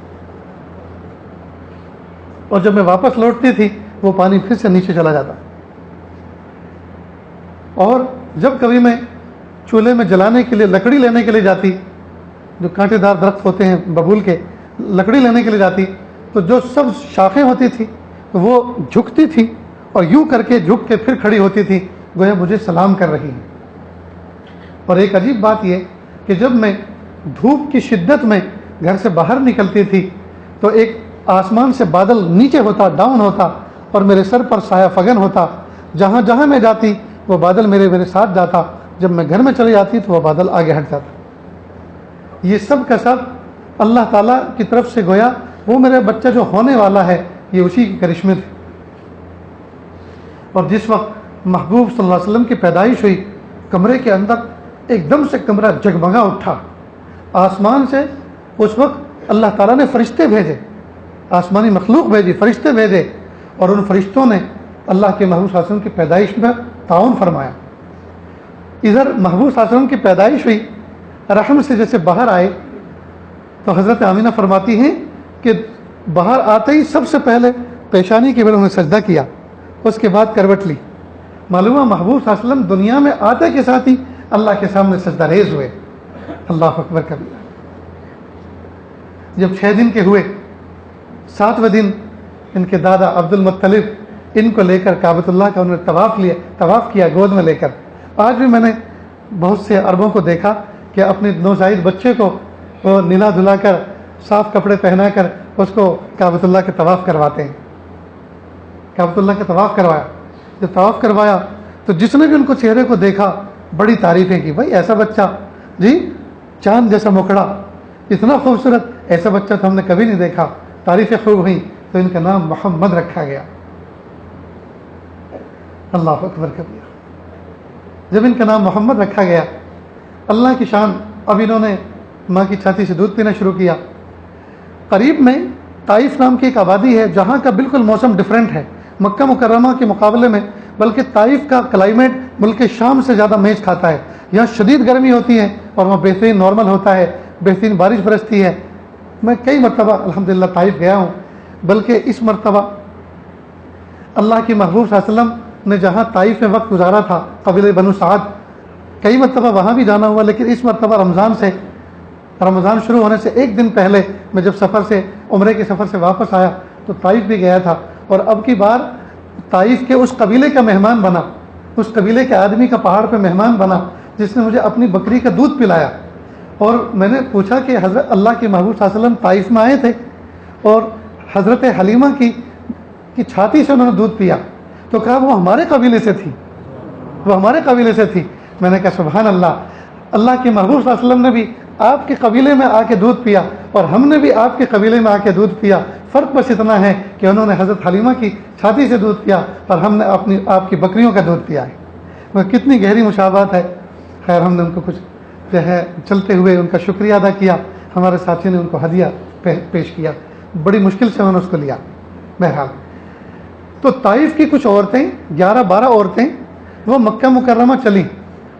اور جب میں واپس لوٹتی تھی وہ پانی پھر سے نیچے چلا جاتا۔ اور جب کبھی میں چولہے میں جلانے کے لیے لکڑی لینے کے لیے جاتی، جو کانٹے دار درخت ہوتے ہیں ببول کے، لکڑی لینے کے لیے جاتی تو جو سب شاخیں ہوتی تھی وہ جھکتی تھی اور یوں کر کے جھک کے پھر کھڑی ہوتی تھی، گویا مجھے سلام کر رہی ہے۔ اور ایک عجیب بات یہ کہ جب میں دھوپ کی شدت میں گھر سے باہر نکلتی تھی تو ایک آسمان سے بادل نیچے ہوتا، ڈاؤن ہوتا، اور میرے سر پر سایہ فگن ہوتا۔ جہاں جہاں میں جاتی وہ بادل میرے ساتھ جاتا، جب میں گھر میں چلی جاتی تو وہ بادل آگے ہٹ جاتا۔ یہ سب کا سب اللہ تعالیٰ کی طرف سے گویا وہ میرے بچہ جو ہونے والا ہے یہ اسی کے کرشمے تھے۔ اور جس وقت محبوب صلی اللہ علیہ وسلم کی پیدائش ہوئی، کمرے کے اندر ایک دم سے کمرہ جگمگا اٹھا۔ آسمان سے اس وقت اللہ تعالیٰ نے فرشتے بھیجے، آسمانی مخلوق بھیجی، فرشتے بھیجے، اور ان فرشتوں نے اللہ کے محبوب صلی اللہ علیہ وسلم کی پیدائش میں تعاون فرمایا۔ ادھر محبوب صلی اللہ علیہ وسلم کی پیدائش ہوئی، رحم سے جیسے باہر آئے تو حضرت آمینہ فرماتی ہیں کہ باہر آتے ہی سب سے پہلے پیشانی کے بل انہوں نے سجدہ کیا، اس کے بعد کروٹ لی۔ معلوم ہے محبوب صلی اللہ علیہ وسلم دنیا میں آتے کے ساتھ ہی اللہ کے سامنے سجدہ ریز ہوئے۔ اللہ اکبر کبیرہ۔ جب 6 دن کے ہوئے، 7ویں دن ان کے دادا عبد المطلب ان کو لے کر کعبۃ اللہ کا انہوں نے طواف کیا گود میں لے کر۔ آج بھی میں نے بہت سے عربوں کو دیکھا کہ اپنے نوزائیدہ بچے کو وہ نلا دھلا کر صاف کپڑے پہنا کر اس کو کعبۃ اللہ کے طواف کرواتے ہیں۔ کعبۃ اللہ کا طواف کروایا، جب طواف کروایا تو جس نے بھی ان کو چہرے کو دیکھا بڑی تعریفیں کی، بھائی ایسا بچہ، جی چاند جیسا مکھڑا، اتنا خوبصورت، ایسا بچہ تو ہم نے کبھی نہیں دیکھا۔ تعریفیں خوب ہوئیں تو ان کا نام محمد رکھا گیا۔ اللہ اکبر کبیرہ۔ جب ان کا نام محمد رکھا گیا، اللہ کی شان، اب انہوں نے ماں کی چھاتی سے دودھ پینا شروع کیا۔ قریب میں طائف نام کی ایک آبادی ہے جہاں کا بالکل موسم ڈیفرنٹ ہے مکہ مکرمہ کے مقابلے میں، بلکہ طائف کا کلائمیٹ ملک شام سے زیادہ میچ کھاتا ہے۔ یہاں شدید گرمی ہوتی ہے اور وہاں بہترین نارمل ہوتا ہے، بہترین بارش برستی ہے۔ میں کئی مرتبہ الحمدللہ طائف گیا ہوں، بلکہ اس مرتبہ اللہ کے محبوب صلی اللہ علیہ وسلم نے جہاں طائف میں وقت گزارا تھا، قبیلہ بنو سعد، کئی مرتبہ وہاں بھی جانا ہوا، لیکن اس مرتبہ رمضان شروع ہونے سے ایک دن پہلے میں جب عمرے کے سفر سے واپس آیا تو طائف بھی گیا تھا، اور اب کی بار طائف کے اس قبیلے کا مہمان بنا، اس قبیلے کے آدمی کا پہاڑ پہ مہمان بنا جس نے مجھے اپنی بکری کا دودھ پلایا۔ اور میں نے پوچھا کہ حضرت اللہ کے محبوب صلی اللہ علیہ وسلم طائف میں آئے تھے اور حضرت حلیمہ کی چھاتی سے انہوں نے دودھ پیا، تو کہا وہ ہمارے قبیلے سے تھی، وہ ہمارے قبیلے سے تھی۔ میں نے کہا سبحان اللہ، اللہ کے محبوب صلی اللہ علیہ وسلم نے بھی آپ کے قبیلے میں آ کے دودھ پیا اور ہم نے بھی آپ کے قبیلے میں آ کے دودھ پیا۔ فرق بس اتنا ہے کہ انہوں نے حضرت حلیمہ کی چھاتی سے دودھ پیا اور ہم نے آپ کی بکریوں کا دودھ پیا ہے۔ وہ کتنی گہری مشابہت ہے۔ خیر ہم نے ان کو کچھ جو ہے چلتے ہوئے ان کا شکریہ ادا کیا، ہمارے ساتھی نے ان کو ہدیہ پیش کیا، بڑی مشکل سے انہوں نے اس کو لیا۔ بہرحال تو طائف کی کچھ عورتیں، 11-12 عورتیں، وہ مکہ مکرمہ چلیں،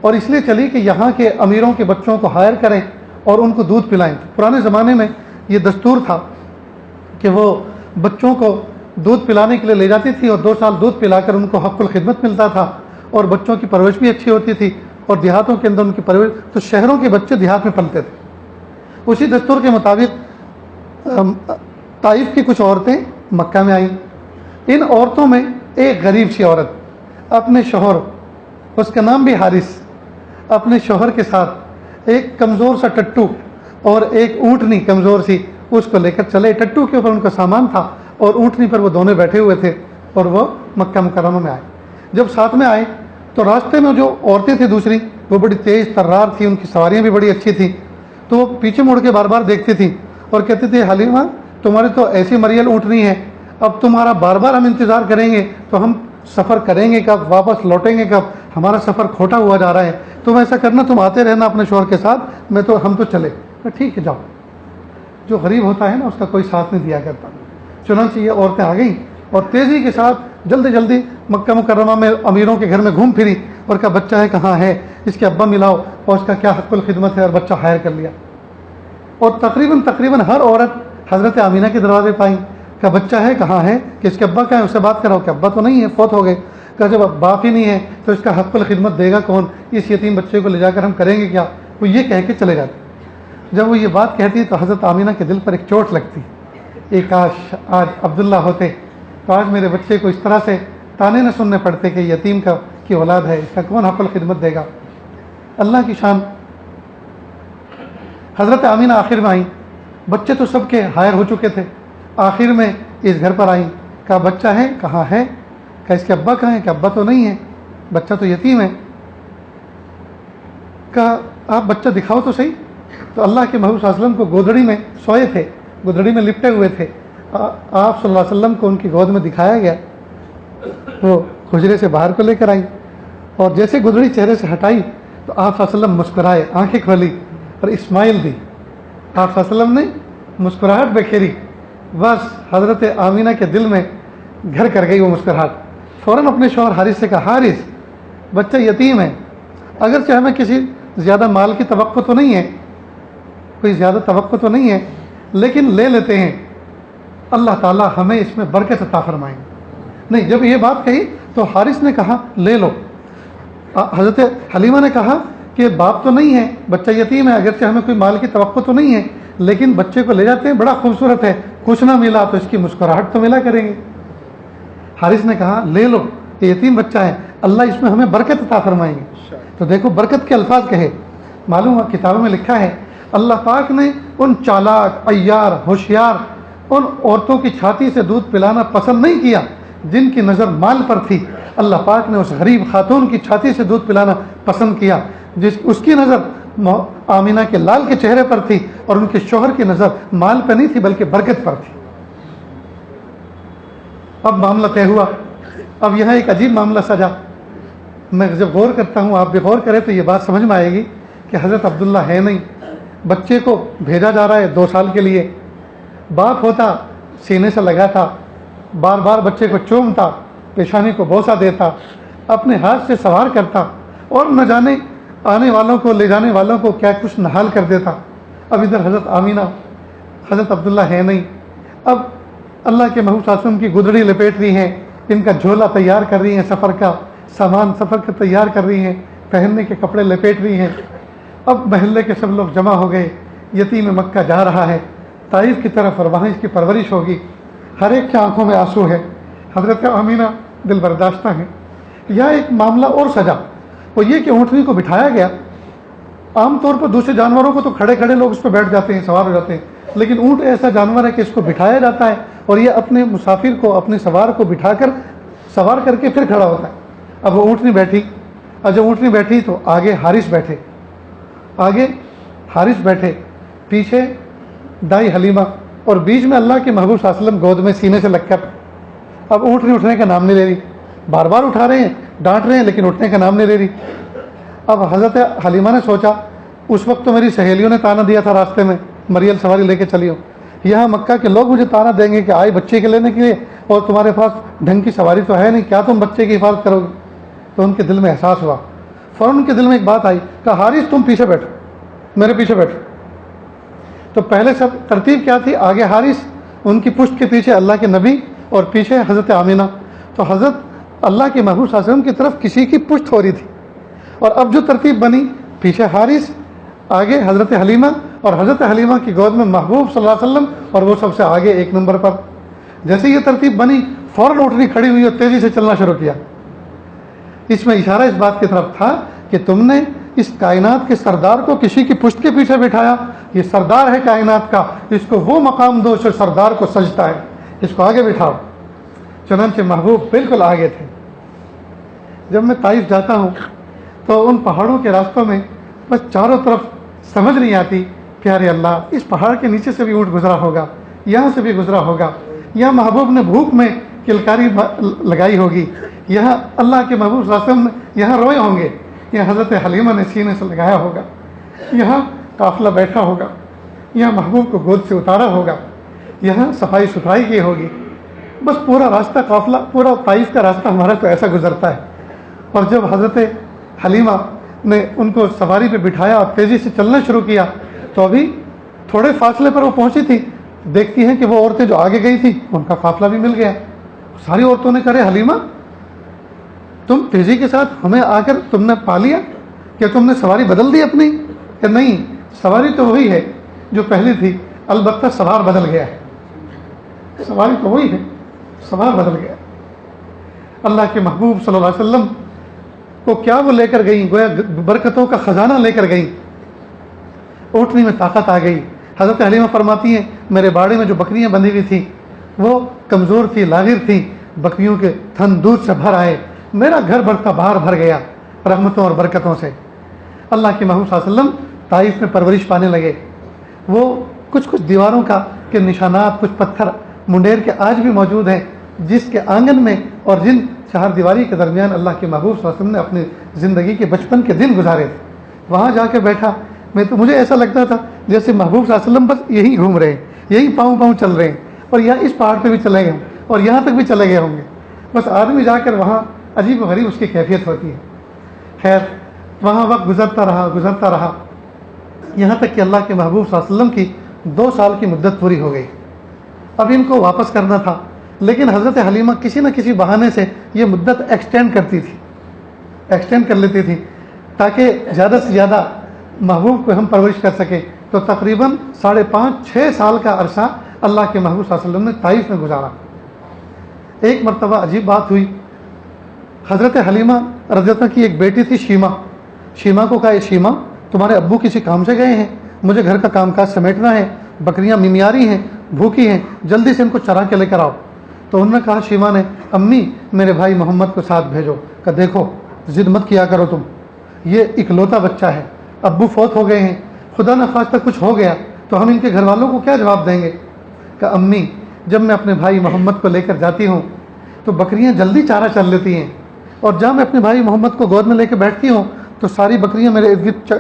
اور اس لیے چلی کہ یہاں کے امیروں کے بچوں کو ہائر کریں اور ان کو دودھ پلائیں۔ پرانے زمانے میں یہ دستور تھا کہ وہ بچوں کو دودھ پلانے کے لیے لے جاتی تھی اور 2 سال دودھ پلا کر ان کو حق الخدمت ملتا تھا، اور بچوں کی پرورش بھی اچھی ہوتی تھی، اور دیہاتوں کے اندر ان کی پرورش، تو شہروں کے بچے دیہات میں پلتے تھے۔ اسی دستور کے مطابق طائف کی کچھ عورتیں مکہ میں آئیں۔ ان عورتوں میں ایک غریب سی عورت اپنے شوہر، اس کا نام بھی حارث، اپنے شوہر کے ساتھ ایک کمزور سا ٹٹو اور ایک اونٹنی کمزور سی اس کو لے کر چلے۔ ٹٹو کے اوپر ان کا سامان تھا اور اونٹنی پر وہ دونوں بیٹھے ہوئے تھے، اور وہ مکہ مکرمہ میں آئے۔ جب ساتھ میں آئے تو راستے میں جو عورتیں تھیں دوسری، وہ بڑی تیز ترار تھیں، ان کی سواریاں بھی بڑی اچھی تھیں، تو وہ پیچھے مڑ کے بار بار دیکھتی تھیں اور کہتی تھی حلیمہ تمہاری تو ایسی مریل اونٹنی ہے، اب تمہارا بار بار ہم انتظار کریں گے تو ہم سفر کریں گے کب، واپس لوٹیں گے کب، ہمارا سفر کھوٹا ہوا جا رہا ہے، تم ایسا کرنا تم آتے رہنا اپنے شوہر کے ساتھ، ہم تو چلے۔ ٹھیک ہے جاؤ۔ جو غریب ہوتا ہے نا اس کا کوئی ساتھ نہیں دیا کرتا۔ چنانچہ یہ عورتیں آ گئیں اور تیزی کے ساتھ جلدی جلدی مکہ مکرمہ میں امیروں کے گھر میں گھوم پھری اور کہا بچہ ہے کہاں ہے، اس کے ابا ملاؤ اور اس کا کیا حق الخدمت ہے، اور بچہ ہائر کر لیا۔ اور تقریباً ہر عورت حضرت آمینہ کے دروازے پائیں کہ بچہ ہے کہاں ہے، کہ اس کے ابا کہاں ہے، اسے بات کراؤ کہ ابا تو نہیں ہے، فوت ہو گئے۔ کہ جب باپ ہی نہیں ہے تو اس کا حق الخدمت دے گا کون، اس یتیم بچے کو لے جا کر ہم کریں گے کیا۔ وہ یہ کہہ کے چلے جاتے۔ جب وہ یہ بات کہتی ہے تو حضرت آمینہ کے دل پر ایک چوٹ لگتی، ایک کاش آج عبداللہ ہوتے تو آج میرے بچے کو اس طرح سے تانے نہ سننے پڑتے کہ یتیم کی اولاد ہے، اس کا کون حق الخدمت دے گا۔ اللہ کی شان۔ حضرت آمینہ آخر میں آئیں، بچے تو سب کے ہائر ہو چکے تھے، آخر میں اس گھر پر آئیں، کہا بچہ ہے کہاں ہے، کہا اس کے ابا کہاں ہے، کہ ابا تو نہیں ہے، بچہ تو یتیم ہے۔ کہا آپ بچہ دکھاؤ تو صحیح۔ تو اللہ کے محبوب صلی اللہ علیہ وسلم کو گودڑی میں سوئے تھے، گودڑی میں لپٹے ہوئے تھے، آپ صلی اللہ علیہ وسلم کو ان کی گود میں دکھایا گیا، وہ حجرے سے باہر کو لے کر آئی اور جیسے گودڑی چہرے سے ہٹائی تو آپ صلی اللہ علیہ وسلم مسکرائے، آنکھیں کھولی اور اسمائل دی۔ آپ صلی اللہ علیہ وسلم نے مسکراہٹ بکھیری، بس حضرت آمینہ کے دل میں گھر کر گئی وہ مسکراہٹ۔ فوراً اپنے شوہر حارث سے کہا حارث بچہ یتیم ہے، اگرچہ ہمیں کسی زیادہ مال کی توقع تو نہیں ہے، کوئی زیادہ توقع تو نہیں ہے، لیکن لے لیتے ہیں، اللہ تعالیٰ ہمیں اس میں برکت عطا فرمائیں۔ نہیں، جب یہ بات کہی تو حارث نے کہا لے لو۔ حضرت حلیمہ نے کہا کہ باپ تو نہیں ہے، بچہ یتیم ہے، اگرچہ ہمیں کوئی مال کی توقع تو نہیں ہے، لیکن بچے کو لے جاتے ہیں، بڑا خوبصورت ہے، کچھ نہ ملا تو اس کی مسکراہٹ تو ملا کریں گے۔ حارث نے کہا لے لو، یہ یتیم بچہ ہے، اللہ اس میں ہمیں برکت عطا فرمائیں گے۔ تو دیکھو برکت کے الفاظ کہے، معلوم ہے کتابوں میں لکھا ہے اللہ پاک نے ان چالاک، عیار، ہوشیار ان عورتوں کی چھاتی سے دودھ پلانا پسند نہیں کیا جن کی نظر مال پر تھی، اللہ پاک نے اس غریب خاتون کی چھاتی سے دودھ پلانا پسند کیا اس کی نظر آمینہ کے لال کے چہرے پر تھی اور ان کے شوہر کی نظر مال پہ نہیں تھی بلکہ برکت پر تھی۔ اب معاملہ طے ہوا۔ اب یہاں ایک عجیب معاملہ سجا، میں جب غور کرتا ہوں، آپ بھی غور کریں تو یہ بات سمجھ میں آئے گی کہ حضرت عبداللہ ہے نہیں، بچے کو بھیجا جا رہا ہے 2 سال کے لیے، باپ ہوتا سینے سے لگا تھا، بار بار بچے کو چومتا، پیشانی کو بوسہ دیتا، اپنے ہاتھ سے سوار کرتا اور نہ جانے آنے والوں کو لے جانے والوں کو کیا کچھ نہال کر دیتا۔ اب ادھر حضرت آمینہ، حضرت عبداللہ ہے نہیں، اب اللہ کے محبوب صلی اللہ علیہ وسلم کی گدڑی لپیٹ رہی ہیں، ان کا جھولا تیار کر رہی ہیں، سفر کا سامان سفر کا تیار کر رہی ہیں، پہننے کے کپڑے لپیٹ رہی ہیں۔ اب محلے کے سب لوگ جمع ہو گئے، یتیم مکہ جا رہا ہے طائف کی طرف اور وہاں اس کی پرورش ہوگی، ہر ایک کی آنکھوں میں آنسو ہے، حضرت آمینہ دل برداشتہ ہیں۔ یہاں ایک معاملہ اور سجا، وہ یہ کہ اونٹنی کو بٹھایا گیا۔ عام طور پر دوسرے جانوروں کو تو کھڑے کھڑے لوگ اس پہ بیٹھ جاتے ہیں، سوار ہو جاتے ہیں، لیکن اونٹ ایسا جانور ہے کہ اس کو بٹھایا جاتا ہے اور یہ اپنے مسافر کو، اپنے سوار کو بٹھا کر سوار کر کے پھر کھڑا ہوتا ہے۔ اب وہ اونٹنی بیٹھی، اور جب اونٹنی بیٹھی تو آگے حارث بیٹھے، پیچھے دائی حلیمہ اور بیچ میں اللہ کے محبوب صلی اللہ علیہ وسلم گود میں سینے سے لگ کر۔ اب اونٹنی اٹھنے کا نام نہیں لے رہی، بار بار اٹھا رہے ہیں، ڈانٹ رہے ہیں، لیکن اٹھنے کا نام نہیں لے رہی۔ اب حضرت حلیمہ نے سوچا اس وقت تو میری سہیلیوں نے تانا دیا تھا راستے میں مریل سواری لے کے چلیو، یہاں مکہ کے لوگ مجھے تانا دیں گے کہ آئے بچے کے لینے کے لیے اور تمہارے پاس ڈھنگ کی سواری تو ہے نہیں، کیا تم بچے کی حفاظت کرو گے؟ تو ان کے دل میں احساس ہوا، فوراً ان کے دل میں ایک بات آئی کہ حارث تم پیچھے بیٹھو، میرے پیچھے بیٹھو۔ تو پہلے سب ترتیب کیا تھی، آگے حارث، ان کی پشت کے پیچھے اللہ کے نبی اور پیچھے حضرت آمینہ۔ تو حضرت اللہ کے محبوب صلی اللہ علیہ وسلم کی طرف کسی کی پشت ہو رہی تھی، اور اب جو ترتیب بنی، پیچھے حارث، آگے حضرت حلیمہ، اور حضرت حلیمہ کی گود میں محبوب صلی اللہ علیہ وسلم، اور وہ سب سے آگے 1 نمبر پر۔ جیسے یہ ترتیب بنی، فوراً اٹھنی کھڑی ہوئی اور تیزی سے چلنا شروع کیا۔ اس میں اشارہ اس بات کی طرف تھا کہ تم نے اس کائنات کے سردار کو کسی کی پشت کے پیچھے بٹھایا، یہ سردار ہے کائنات کا، اس کو وہ مقام دو جو سردار کو سجتا ہے، اس کو آگے بٹھاؤ۔ چنانچہ محبوب بالکل آگے تھے۔ جب میں طائف جاتا ہوں تو ان پہاڑوں کے راستوں میں بس چاروں طرف سمجھ نہیں آتی پیارے اللہ اس پہاڑ کے نیچے سے بھی اونٹ گزرا ہوگا، یہاں سے بھی گزرا ہوگا، یہاں محبوب نے بھوک میں کلکاری لگائی ہوگی، یہاں اللہ کے محبوب صلی اللہ علیہ وسلم نے یہاں روئے ہوں گے، یہاں حضرت حلیمہ نے سینے سے لگایا ہوگا، یہاں قافلہ بیٹھا ہوگا، یہاں محبوب کو گود سے اتارا ہوگا، یہاں صفائی ستھرائی کی ہوگی۔ بس پورا راستہ قافلہ، پورا طائف کا راستہ ہمارا تو ایسا گزرتا ہے۔ اور جب حضرت حلیمہ نے ان کو سواری پہ بٹھایا اور تیزی سے چلنا شروع کیا تو ابھی تھوڑے فاصلے پر وہ پہنچی تھی، دیکھتی ہیں کہ وہ عورتیں جو آگے گئی تھیں ان کا قافلہ بھی مل گیا۔ ساری عورتوں نے کہا حلیمہ تم تیزی کے ساتھ ہمیں آ کر تم نے پا لیا، کیا تم نے سواری بدل دی اپنی؟ کہ نہیں، سواری تو وہی ہے جو پہلی تھی، البتہ سوار بدل گیا ہے۔ سواری تو وہی ہے، سوار بدل گیا۔ اللہ کے محبوب صلی اللہ علیہ وسلم کو کیا وہ لے کر گئیں، گویا برکتوں کا خزانہ لے کر گئیں۔ اونٹنی میں طاقت آ گئی۔ حضرت حلیمہ فرماتی ہیں میرے باڑے میں جو بکریاں بندھی ہوئی تھیں وہ کمزور تھی، لاغر تھی، بکریوں کے تھن دودھ سے بھر آئے، میرا گھر بھرتا باہر بھر گیا رحمتوں اور برکتوں سے۔ اللہ کے محبوب صلی اللہ علیہ وسلم طائف میں پرورش پانے لگے۔ وہ کچھ دیواروں کا کے نشانات، کچھ پتھر منڈیر کے آج بھی موجود ہیں، جس کے آنگن میں اور جن چہار دیواری کے درمیان اللہ کے محبوب صلی اللہ علیہ وسلم نے اپنی زندگی کے بچپن کے دن گزارے تھے۔ وہاں جا کے بیٹھا، مجھے ایسا لگتا تھا جیسے محبوب صلی اللہ علیہ وسلم بس یہی گھوم رہے ہیں، یہی پاؤں پاؤں چل رہے ہیں، اور یہاں اس پہاڑ پہ بھی چلے گئے ہوں اور یہاں تک بھی چلے گئے ہوں گے۔ بس آدمی جا کر وہاں عجیب و غریب اس کی کیفیت ہوتی ہے۔ خیر وہاں وقت گزرتا رہا یہاں تک کہ اللہ کے محبوب صلی اللہ علیہ وسلم کی 2 سال کی مدت پوری ہو گئی۔ اب ان کو واپس کرنا تھا، لیکن حضرت حلیمہ کسی نہ کسی بہانے سے یہ مدت ایکسٹینڈ کر لیتی تھی تاکہ زیادہ سے زیادہ محبوب کو ہم پرورش کر سکیں۔ تو تقریباً 5.5-6 سال کا عرصہ اللہ کے محبوب صلی اللہ علیہ وسلم نے طائف میں گزارا۔ ایک مرتبہ عجیب بات ہوئی، حضرت حلیمہ رضی اللہ عنہا کی ایک بیٹی تھی شیمہ کو کہا شیمہ تمہارے ابو کسی کام سے گئے ہیں، مجھے گھر کا کام کاج سمیٹنا ہے، بکریاں ممیاری ہیں، بھوکی ہیں، جلدی سے ان کو چرا کے لے کر آؤ۔ تو انہوں نے کہا شیمہ نے امی میرے بھائی محمد کو ساتھ بھیجو۔ کہ دیکھو ضد مت کیا کرو تم، یہ اکلوتا بچہ ہے، ابو فوت ہو گئے ہیں، خدا نخواستہ کچھ ہو گیا تو ہم ان کے گھر والوں کو کیا جواب دیں گے؟ کہ امی جب میں اپنے بھائی محمد کو لے کر جاتی ہوں تو بکریاں جلدی چارہ چل لیتی ہیں، اور جب میں اپنے بھائی محمد کو گود میں لے کے بیٹھتی ہوں تو ساری بکریاں میرے ارد گرد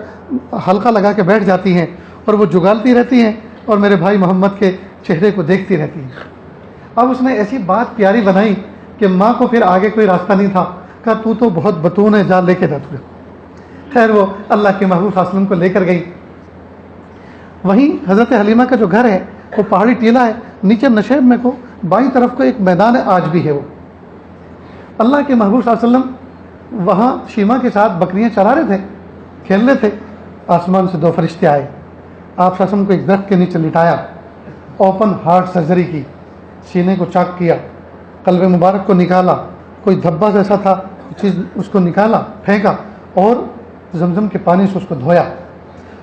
حلقہ لگا کے بیٹھ جاتی ہیں اور وہ جگالتی رہتی ہیں اور میرے بھائی محمد کے چہرے کو دیکھتی رہتی ہیں۔ اب اس نے ایسی بات پیاری بنائی کہ ماں کو پھر آگے کوئی راستہ نہیں تھا، کہا تو بہت بتون ہے، جا لے کے جا تجھے۔ خیر وہ اللہ کے محبوب صلی اللہ علیہ وسلم کو لے کر گئی۔ وہیں حضرت حلیمہ کا جو گھر ہے وہ پہاڑی ٹیلا ہے، نیچے نشیب میں کو بائیں طرف کو ایک میدان ہے، آج بھی ہے وہ۔ اللہ کے محبوب صلی اللہ علیہ وسلم وہاں شیمہ کے ساتھ بکریاں چرا رہے تھے، کھیل رہے تھے، آسمان سے 2 فرشتے آئے، آپ صلی اللہ علیہ وسلم کو ایک درخت کے نیچے لٹایا، اوپن ہارٹ سرجری کی، سینے کو چاک کیا، قلب مبارک کو نکالا، کوئی دھبا جیسا تھا چیز اس کو نکالا، پھینکا اور زمزم کے پانی سے اس کو دھویا۔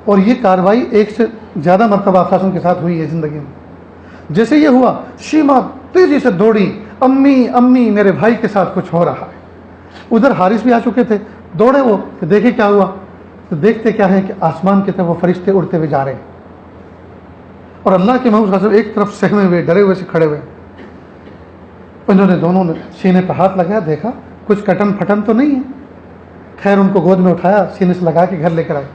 اور یہ کاروائی 1 سے زیادہ مرتبہ آپ صلی اللہ علیہ وسلم کے ساتھ ہوئی ہے زندگی میں۔ جیسے یہ ہوا شیمہ تیزی سے دوڑی، امی میرے بھائی کے ساتھ کچھ ہو رہا ہے۔ ادھر حارث بھی آ چکے تھے، دوڑے وہ کہ دیکھے کیا ہوا، تو دیکھتے کیا ہے کہ آسمان کی طرف وہ فرشتے اڑتے ہوئے جا رہے ہیں، اور اللہ کے محبوب صلی اللہ علیہ وسلم ایک طرف سہمے ہوئے، ڈرے ہوئے سے کھڑے ہوئے۔ انہوں نے دونوں نے سینے پہ ہاتھ لگایا، دیکھا کچھ کٹن پھٹن تو نہیں ہے۔ خیر ان کو گود میں اٹھایا، سینے سے لگا کے گھر لے کر آئے،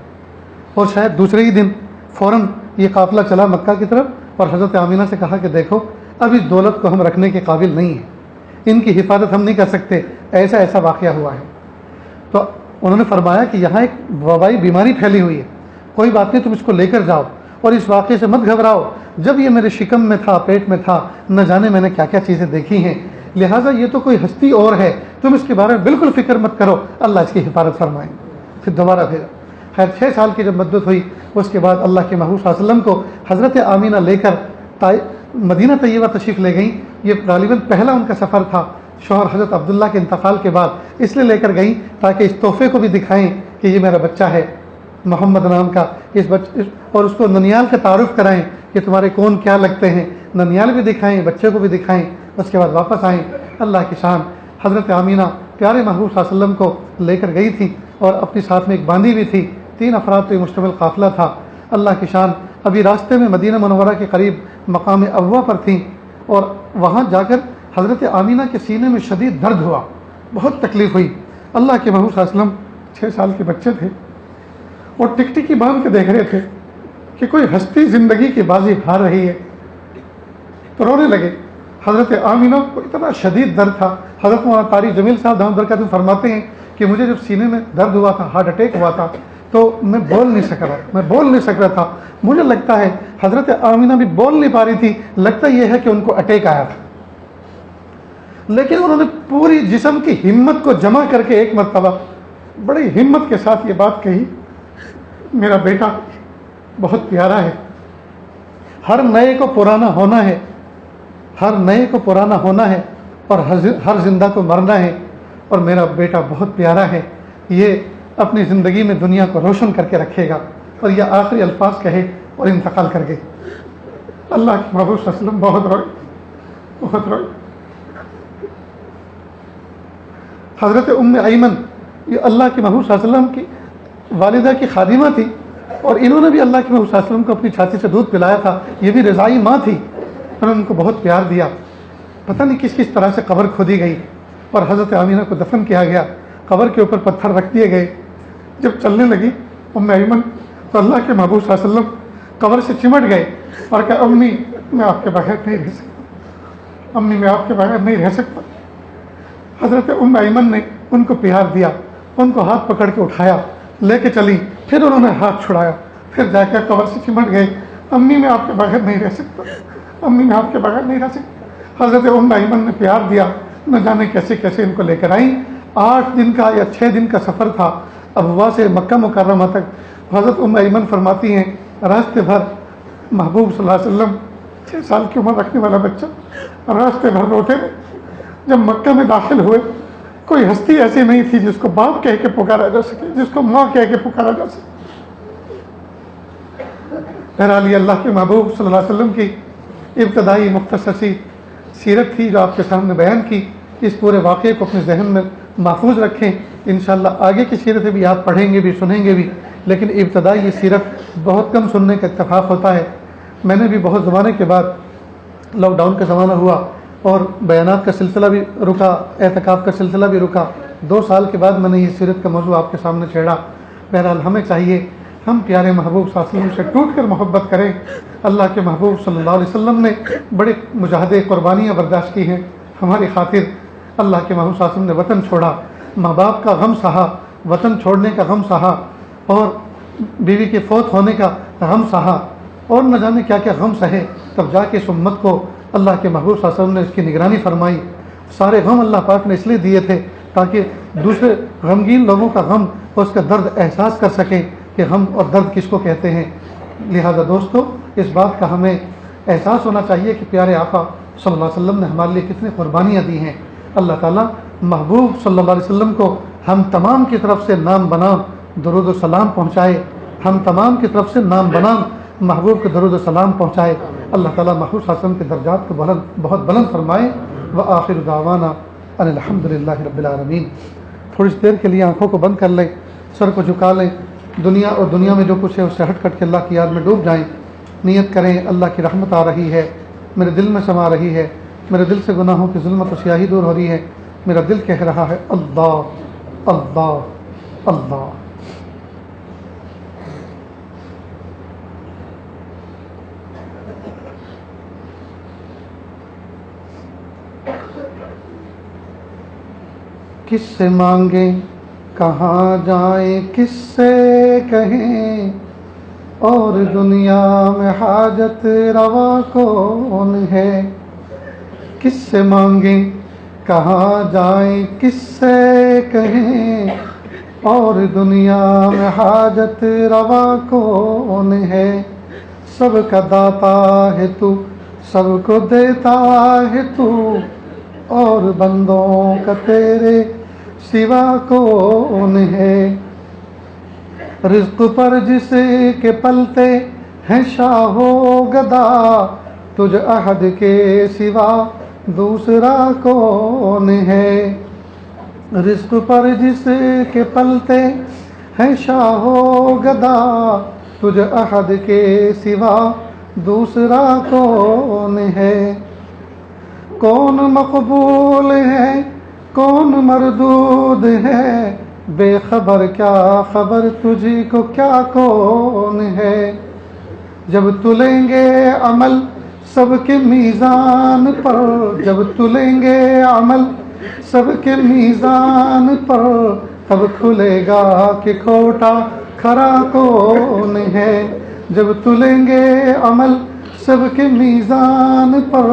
اور شاید دوسرے ہی دن فوراً یہ قافلہ چلا مکہ کی طرف، اور حضرت آمینہ سے کہا کہ دیکھو اب اس دولت کو ہم رکھنے کے قابل نہیں ہیں، ان کی حفاظت ہم نہیں کر سکتے، ایسا واقعہ ہوا ہے۔ تو انہوں نے فرمایا کہ یہاں ایک وبائی بیماری پھیلی ہوئی ہے، کوئی بات نہیں، تم اس کو لے کر جاؤ اور اس واقعے سے مت گھبراؤ، جب یہ میرے شکم میں تھا، پیٹ میں تھا، نہ جانے میں نے کیا کیا چیزیں دیکھی ہیں، لہٰذا یہ تو کوئی ہستی اور ہے، تم اس کے بارے میں بالکل فکر مت کرو، اللہ اس کی حفاظت فرمائیں۔ پھر دوبارہ پھر خیر 6 سال کی جب مدت ہوئی، اس کے بعد اللہ کے محبوب صلی اللہ علیہ وسلم کو حضرت آمینہ لے کر مدینہ طیبہ تشریف لے گئیں۔ یہ غالباً پہلا ان کا سفر تھا شوہر حضرت عبداللہ کے انتقال کے بعد، اس لیے لے کر گئیں تاکہ اس تحفے کو بھی دکھائیں کہ یہ میرا بچہ ہے محمد نام کا، اور اس کو ننیال کا تعارف کرائیں کہ تمہارے کون کیا لگتے ہیں، ننیال بھی دکھائیں، بچے کو بھی دکھائیں۔ اس کے بعد واپس آئیں۔ اللہ کی شان حضرت آمینہ پیارے محبوب صلی اللہ علیہ وسلم کو لے کر گئی تھی، اور اپنے ساتھ میں ایک باندھی بھی تھی، 3 افراد پہ مشتمل قافلہ تھا۔ اللہ کی شان ابھی راستے میں مدینہ منورہ کے قریب مقام ابوا پر تھیں، اور وہاں جا کر حضرت آمینہ کے سینے میں شدید درد ہوا، بہت تکلیف ہوئی۔ اللہ کے محبوب صلی اللہ علیہ وسلم 6 سال کے بچے تھے اور ٹکٹکی باندھ کے دیکھ رہے تھے کہ کوئی ہستی زندگی کی بازی ہار رہی ہے، تو رونے لگے۔ حضرت آمینہ کو اتنا شدید درد تھا، حضرت مولانا طارق جمیل صاحب دامت برکاتہ فرماتے ہیں کہ مجھے جب سینے میں درد ہوا تھا، ہارٹ اٹیک ہوا تھا، تو میں بول نہیں سک رہا تھا، مجھے لگتا ہے حضرت آمینہ بھی بول نہیں پا رہی تھی، لگتا یہ ہے کہ ان کو اٹیک آیا تھا، لیکن انہوں نے پوری جسم کی ہمت کو جمع کر کے ایک مرتبہ بڑی ہمت کے ساتھ یہ بات کہی، میرا بیٹا بہت پیارا ہے، ہر نئے کو پرانا ہونا ہے، ہر نئے کو پرانا ہونا ہے، اور ہر زندہ کو مرنا ہے، اور میرا بیٹا بہت پیارا ہے، یہ اپنی زندگی میں دنیا کو روشن کر کے رکھے گا۔ اور یہ آخری الفاظ کہے اور انتقال کر گئے۔ اللہ کے محبوب صلی اللہ علیہ وسلم بہت روئے۔ حضرت ایمن یہ اللہ کے محبوب صلی اللہ علیہ وسلم کی والدہ کی خادمہ تھی، اور انہوں نے بھی اللہ کے محبوب صلی اللہ علیہ وسلم کو اپنی چھاتی سے دودھ پلایا تھا، یہ بھی رضائی ماں تھی، انہوں نے ان کو بہت پیار دیا۔ پتہ نہیں کس طرح سے قبر کھودی گئی اور حضرت آمینہ کو دفن کیا گیا، قبر کے اوپر پتھر رکھ دیے گئے۔ جب چلنے لگی ایمن تو اللہ کے محبوب صلی اللہ علیہ وسلم قبر سے چمٹ گئے اور کہا امی میں آپ کے بغیر نہیں رہ سکتا، امی میں آپ کے بغیر نہیں رہ سکتا۔ حضرت ایمن نے ان کو پیار دیا، ان کو ہاتھ پکڑ کے اٹھایا، لے کے چلی، پھر انہوں نے ہاتھ چھڑایا، پھر جا کے قبر سے چمٹ گئے، امی میں آپ کے بغیر نہیں رہ سکتا، امی میں آپ کے بغیر نہیں رہ سکتا۔ حضرت ایمن نے پیار دیا، نہ جانے کیسے کیسے ان کو لے کر آئیں۔ 8 دن کا یا 6 دن کا سفر تھا ابوا سے مکہ مکرمہ تک۔ حضرت ایمن فرماتی ہیں راستے بھر محبوب صلی اللہ علیہ وسلم 6 سال کی عمر رکھنے والا بچہ راستے بھر روتے رہے۔ جب مکہ میں داخل ہوئے کوئی ہستی ایسی نہیں تھی جس کو باپ کہہ کے پکارا جا سکے، جس کو ماں کہہ کے پکارا جا سکے۔ بہرحال یہ اللہ کے محبوب صلی اللہ علیہ وسلم کی ابتدائی مختصر سی سیرت تھی جو آپ کے سامنے بیان کی۔ اس پورے واقعے کو اپنے ذہن میں محفوظ رکھیں، انشاءاللہ آگے کی سیرتیں بھی آپ پڑھیں گے بھی، سنیں گے بھی، لیکن ابتدائی یہ سیرت بہت کم سننے کا اتفاق ہوتا ہے۔ میں نے بھی بہت زمانے کے بعد، لاک ڈاؤن کا زمانہ ہوا اور بیانات کا سلسلہ بھی رکا، اعتکاف کا سلسلہ بھی رکا، 2 سال کے بعد میں نے یہ سیرت کا موضوع آپ کے سامنے چھیڑا۔ بہرحال ہمیں چاہیے ہم پیارے محبوب صلی اللہ علیہ وسلم سے ٹوٹ کر محبت کریں۔ اللہ کے محبوب صلی اللہ علیہ وسلم نے بڑے مجاہدے قربانیاں برداشت کی ہیں ہماری خاطر۔ اللہ کے محبوب صلی اللہ علیہ وسلم نے وطن چھوڑا، ماں باپ کا غم سہا، وطن چھوڑنے کا غم سہا، اور بیوی کے فوت ہونے کا غم سہا، اور نہ جانے کیا کیا غم سہے، تب جا کے اس امت کو اللہ کے محبوب صلی اللہ علیہ وسلم نے اس کی نگرانی فرمائی۔ سارے غم اللہ پاک نے اس لیے دیے تھے تاکہ دوسرے غمگین لوگوں کا غم اور اس کا درد احساس کر سکیں کہ غم اور درد کس کو کہتے ہیں۔ لہذا دوستو اس بات کا ہمیں احساس ہونا چاہیے کہ پیارے آقا صلی اللہ علیہ وسلم نے ہمارے لیے کتنی قربانیاں دی ہیں۔ اللہ تعالیٰ محبوب صلی اللہ علیہ وسلم کو ہم تمام کی طرف سے نام بنام درود و سلام پہنچائے، ہم تمام کی طرف سے نام بنام محبوب کے درود و سلام پہنچائے۔ اللہ تعالیٰ محبوب صلی اللہ علیہ وسلم کے درجات کو بہت بلند فرمائے۔ وآخر دعوانا ان الحمدللہ رب العالمین۔ تھوڑی سی دیر کے لیے آنکھوں کو بند کر لیں، سر کو جھکا لیں، دنیا اور دنیا میں جو کچھ ہے اس سے ہٹ کٹ کے اللہ کی یاد میں ڈوب جائیں۔ نیت کریں اللہ کی رحمت آ رہی ہے، میرے دل میں سما رہی ہے، میرے دل سے گناہوں کی ظلمت و سیاہی دور ہو رہی ہے، میرا دل کہہ رہا ہے اللہ اللہ اللہ۔ کس سے مانگیں کہاں جائیں، کس سے کہیں، اور دنیا میں حاجت روا کون ہے۔ کس سے مانگیں کہاں جائیں، کس سے کہیں، اور دنیا میں حاجت روا کون ہے۔ سب کا داتا ہے تو، سب کو دیتا ہے تو، اور بندوں کا تیرے سوا کون ہے۔ رزق پر جس کے پلتے ہیں شاہ و گدا، تجھ احد کے سوا دوسرا کون ہے۔ رزق پر جس کے پلتے ہیں شاہ و گدا، تجھ احد کے سوا دوسرا کون ہے؟ کون مقبول ہے کون مردود ہے، بے خبر کیا خبر تجھی کو کیا کون ہے؟ جب تلیں گے عمل سب کے میزان پر، جب تلیں گے عمل سب کے میزان پر، تب کھلے گا کہ کھوٹا کھرا کون ہے؟ جب تلیں گے عمل سب کے میزان پر،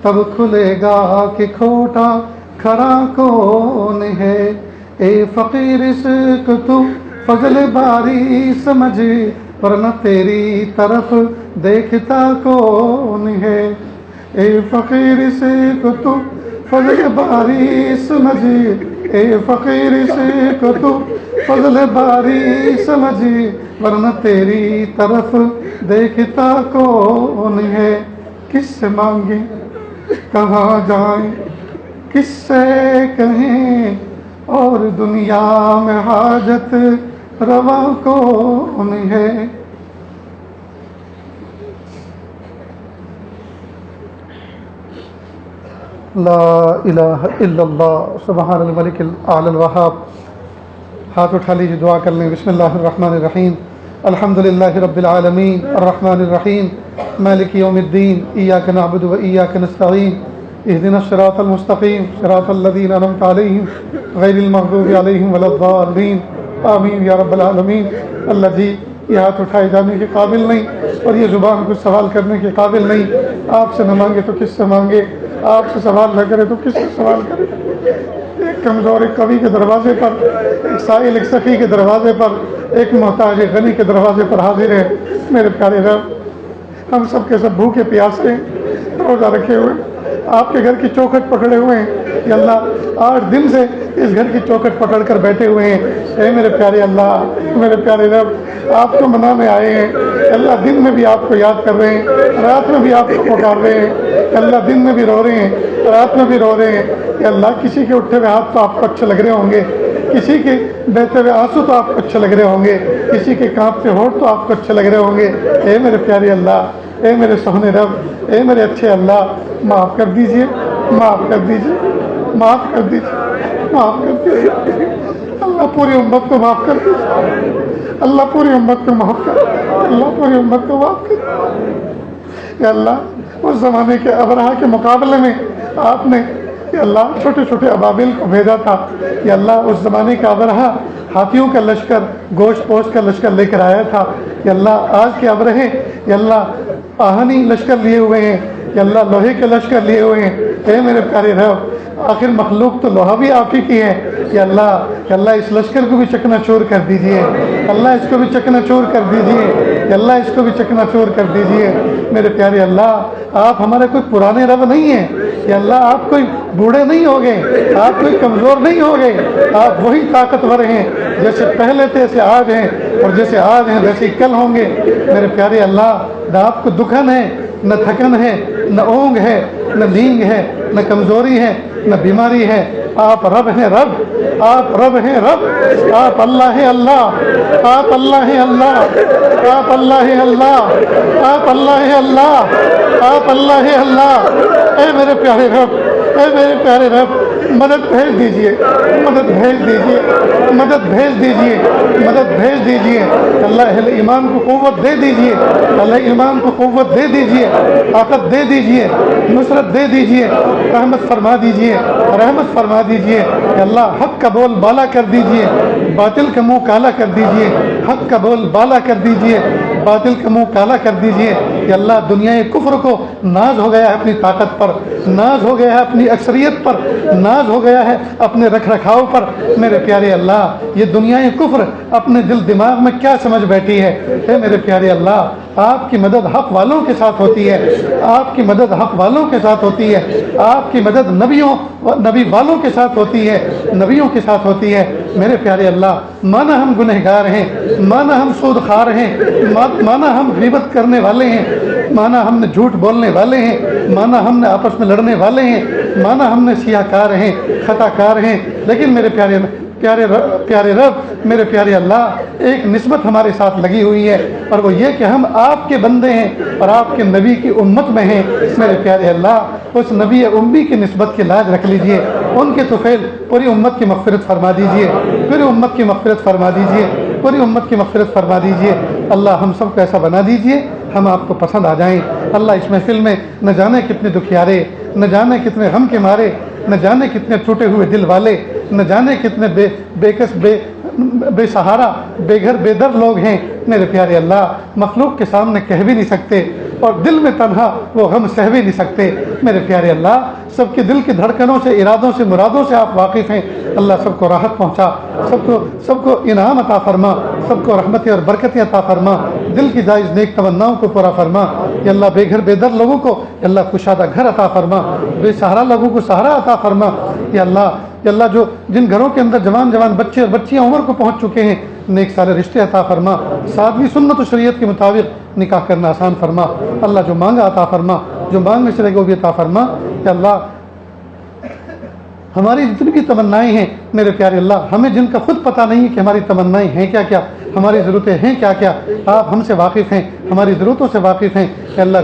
تب کھلے گا کہ کھوٹا کھرا کون ہے؟ اے فقیر اس کو تو فضل باری سمجھ، ورنہ تیری طرف دیکھتا کون ہے؟ اے فقیر اس کو تو فضل باری سمجھ، اے فقیر اس کو تو فضل باری سمجھ، ورنہ تیری طرف دیکھتا کون ہے؟ کس سے مانگیں کہاں جائیں، کس سے کہیں، اور دنیا میں حاجت روا کون ہے؟ لا الہ الا اللہ سبحان الملک الاعلی الوہاب۔ ہاتھ اٹھا لیجیے، دعا کر لیں۔ بسم اللہ الرحمن الرحیم، الحمدللہ رب العالمین الرحمن الرحیم مالک یوم الدین، ایاک نعبد و ایاک نستعین، اہدنا الصراط المستقیم صراط الذین انعمت علیہم غیر المغضوب علیہم ولا الضالین، آمین یا رب العالمین۔ اللہ جی، یہ ہاتھ اٹھائے جانے کے قابل نہیں اور یہ زبان کچھ سوال کرنے کے قابل نہیں۔ آپ سے نہ مانگے تو کس سے مانگے، آپ سے سوال نہ کرے تو کس سے سوال کرے؟ ایک کمزور ایک قوی کے دروازے پر، ایک سائل ایک سخی کے دروازے پر، ایک محتاج ایک غنی کے دروازے پر حاضر ہے۔ میرے پیارے رب، ہم سب کے سب بھوکے پیاسے روزہ رکھے ہوئے، آپ کے گھر کی چوکھٹ پکڑے ہوئے ہیں یا اللہ، 8 دن سے اس گھر کی چوکھٹ پکڑ کر بیٹھے ہوئے ہیں۔ اے میرے پیارے اللہ، میرے پیارے رب، آپ کو منانے آئے ہیں اللہ، دن میں بھی آپ کو یاد کر رہے ہیں، رات میں بھی آپ کو پکار رہے ہیں اللہ، دن میں بھی رو رہے ہیں، رات میں بھی رو رہے ہیں کہ اللہ، کسی کے اٹھے ہوئے ہاتھ تو آپ کو اچھے لگ رہے ہوں گے، کسی کے بہتے ہوئے آنسو تو آپ کو اچھے لگ رہے ہوں گے، کسی کے کانپتے ہونٹ تو آپ کو اچھے لگ رہے ہوں گے۔ اے میرے پیارے اللہ، اے میرے سونے رب، اے میرے اچھے اللہ، معاف کر دیجئے، معاف کر دیجئے، معاف کر دیجئے، معاف کر دیجئے اللہ، پوری امت کو معاف کر دیجئے اللہ، پوری امت کو معاف کر اللہ، پوری امت کو معاف کر یا اللہ۔ اس زمانے کے ابرہا کے مقابلے میں آپ نے یا اللہ چھوٹے چھوٹے ابابیل کو بھیجا تھا یا اللہ، اس زمانے کا ابرہا ہاتھیوں کا لشکر، گوشت پوش کا لشکر لے کر آیا تھا یا اللہ، آج کے ابرہے یا اللہ آہنی لشکر لیے ہوئے ہیں یا اللہ، لوہے کے لشکر لیے ہوئے ہیں۔ اے میرے پیارے رب، آخر مخلوق تو لوہا بھی آپ ہی کی ہے یا اللہ، اس لشکر کو بھی چکنا چور کر دیجئے اللہ، اس کو بھی چکنا چور کر دیجئے یا اللہ، اس کو بھی چکنا چور کر دیجئے۔ میرے پیارے اللہ، آپ ہمارے کوئی پرانے رب نہیں ہیں یا اللہ، آپ کوئی بوڑھے نہیں ہو گئے، آپ کوئی کمزور نہیں ہو گئے، آپ وہی طاقتور ہیں، جیسے پہلے تھے ایسے آج ہیں، اور جیسے آج ہیں ویسے کل ہوں گے۔ میرے پیارے اللہ، نہ آپ کو دکھن ہے، نہ تھکن ہے، نہ اونگ ہے، نہ نیند ہے، نہ کمزوری ہے، نہ بیماری ہے۔ آپ رب ہیں رب، آپ رب ہیں رب، آپ اللہ ہیں اللہ، آپ اللہ ہیں اللہ، آپ اللہ ہیں اللہ، آپ اللہ ہیں اللہ، آپ اللہ ہیں اللہ۔ اے میرے پیارے رب، اے میرے پیارے رب، مدد بھیج دیجئے، مدد بھیج دیجئے، مدد بھیج دیجئے، مدد بھیج دیجئے اللہ، اہل ایمان کو قوت دے دیجئے اللہ، ایمان کو قوت دے دیجئے، طاقت دے دیجئے، نصرت دے دیجئے، رحمت فرما دیجئے، رحمت فرما دیجئے کہ اللہ، حق کا بول بالا کر دیجئے، باطل کا منہ کالا کر دیجئے، حق کا بول بالا کر دیجئے، باطل کا منہ کالا کر دیجئے کہ اللہ، دنیا کفر کو ناز ہو گیا ہے اپنی طاقت پر، ناز ہو گیا ہے اپنی اکثریت پر، ناز ہو گیا ہے اپنے رکھ رکھاؤ پر۔ میرے پیارے اللہ، یہ دنیا کفر اپنے دل دماغ میں کیا سمجھ بیٹھی ہے؟ اے میرے پیارے اللہ، آپ کی مدد حق والوں کے ساتھ ہوتی ہے، آپ کی مدد حق والوں کے ساتھ ہوتی ہے، آپ کی مدد نبی والوں کے ساتھ ہوتی ہے، نبیوں کے ساتھ ہوتی ہے۔ میرے پیارے اللہ، مانا ہم گنہگار ہیں، مانا ہم سود خوار ہیں، مانا ہم غیبت کرنے والے ہیں، مانا ہم نے جھوٹ بولنے والے ہیں، مانا ہم نے آپس میں لڑنے والے ہیں، مانا ہم نے سیاہ کار ہیں، خطا کار ہیں، لیکن میرے پیارے پیارے رب، میرے پیارے اللہ، ایک نسبت ہمارے ساتھ لگی ہوئی ہے، اور وہ یہ کہ ہم آپ کے بندے ہیں اور آپ کے نبی کی امت میں ہیں۔ میرے پیارے اللہ، اس نبی امی کی نسبت کی لاج رکھ لیجئے، ان کے طفیل پوری امت کی مغفرت فرما دیجئے، پوری امت کی مغفرت فرما دیجئے، پوری امت کی مغفرت فرما دیجئے۔ اللہ ہم سب کو ایسا بنا دیجئے ہم آپ کو پسند آ جائیں۔ اللہ اس محفل میں نہ جانے کتنے دکھیارے، نہ جانے کتنے غم کے مارے، نہ جانے کتنے ٹوٹے ہوئے دل والے، نہ جانے کتنے بےکس بے سہارا، بے گھر بے در لوگ ہیں۔ میرے پیارے اللہ، مخلوق کے سامنے کہہ بھی نہیں سکتے، اور دل میں تنہا وہ غم سہ بھی نہیں سکتے۔ میرے پیارے اللہ، سب کے دل کی دھڑکنوں سے، ارادوں سے، مرادوں سے آپ واقف ہیں۔ اللہ سب کو راحت پہنچا، سب کو انعام عطا فرما، سب کو رحمتیں اور برکتیں عطا فرما، دل کی جائز نیک تمناؤں کو پورا فرما۔ یا اللہ بے گھر بے در لوگوں کو یا اللہ کشادہ گھر عطا فرما، بے سہارا لوگوں کو سہارا عطا فرما۔ یا اللہ جو جن گھروں کے اندر جوان بچے اور بچیاں عمر کو پہنچ چکے ہیں، نیک سارے رشتے عطا فرما، سادگی سنت و شریعت کے مطابق نکاح کرنا آسان فرما۔ اللہ جو مانگا عطا فرما، جو مانگنے چلے گا وہ بھی عطا فرما۔ یا اللہ ہماری جتنی بھی تمنائیں ہیں میرے پیارے اللہ، ہمیں جن کا خود پتہ نہیں ہے کہ ہماری تمنائیں ہیں کیا کیا، ہماری ضرورتیں ہیں کیا کیا، آپ ہم سے واقف ہیں، ہماری ضرورتوں سے واقف ہیں۔ کہ اللہ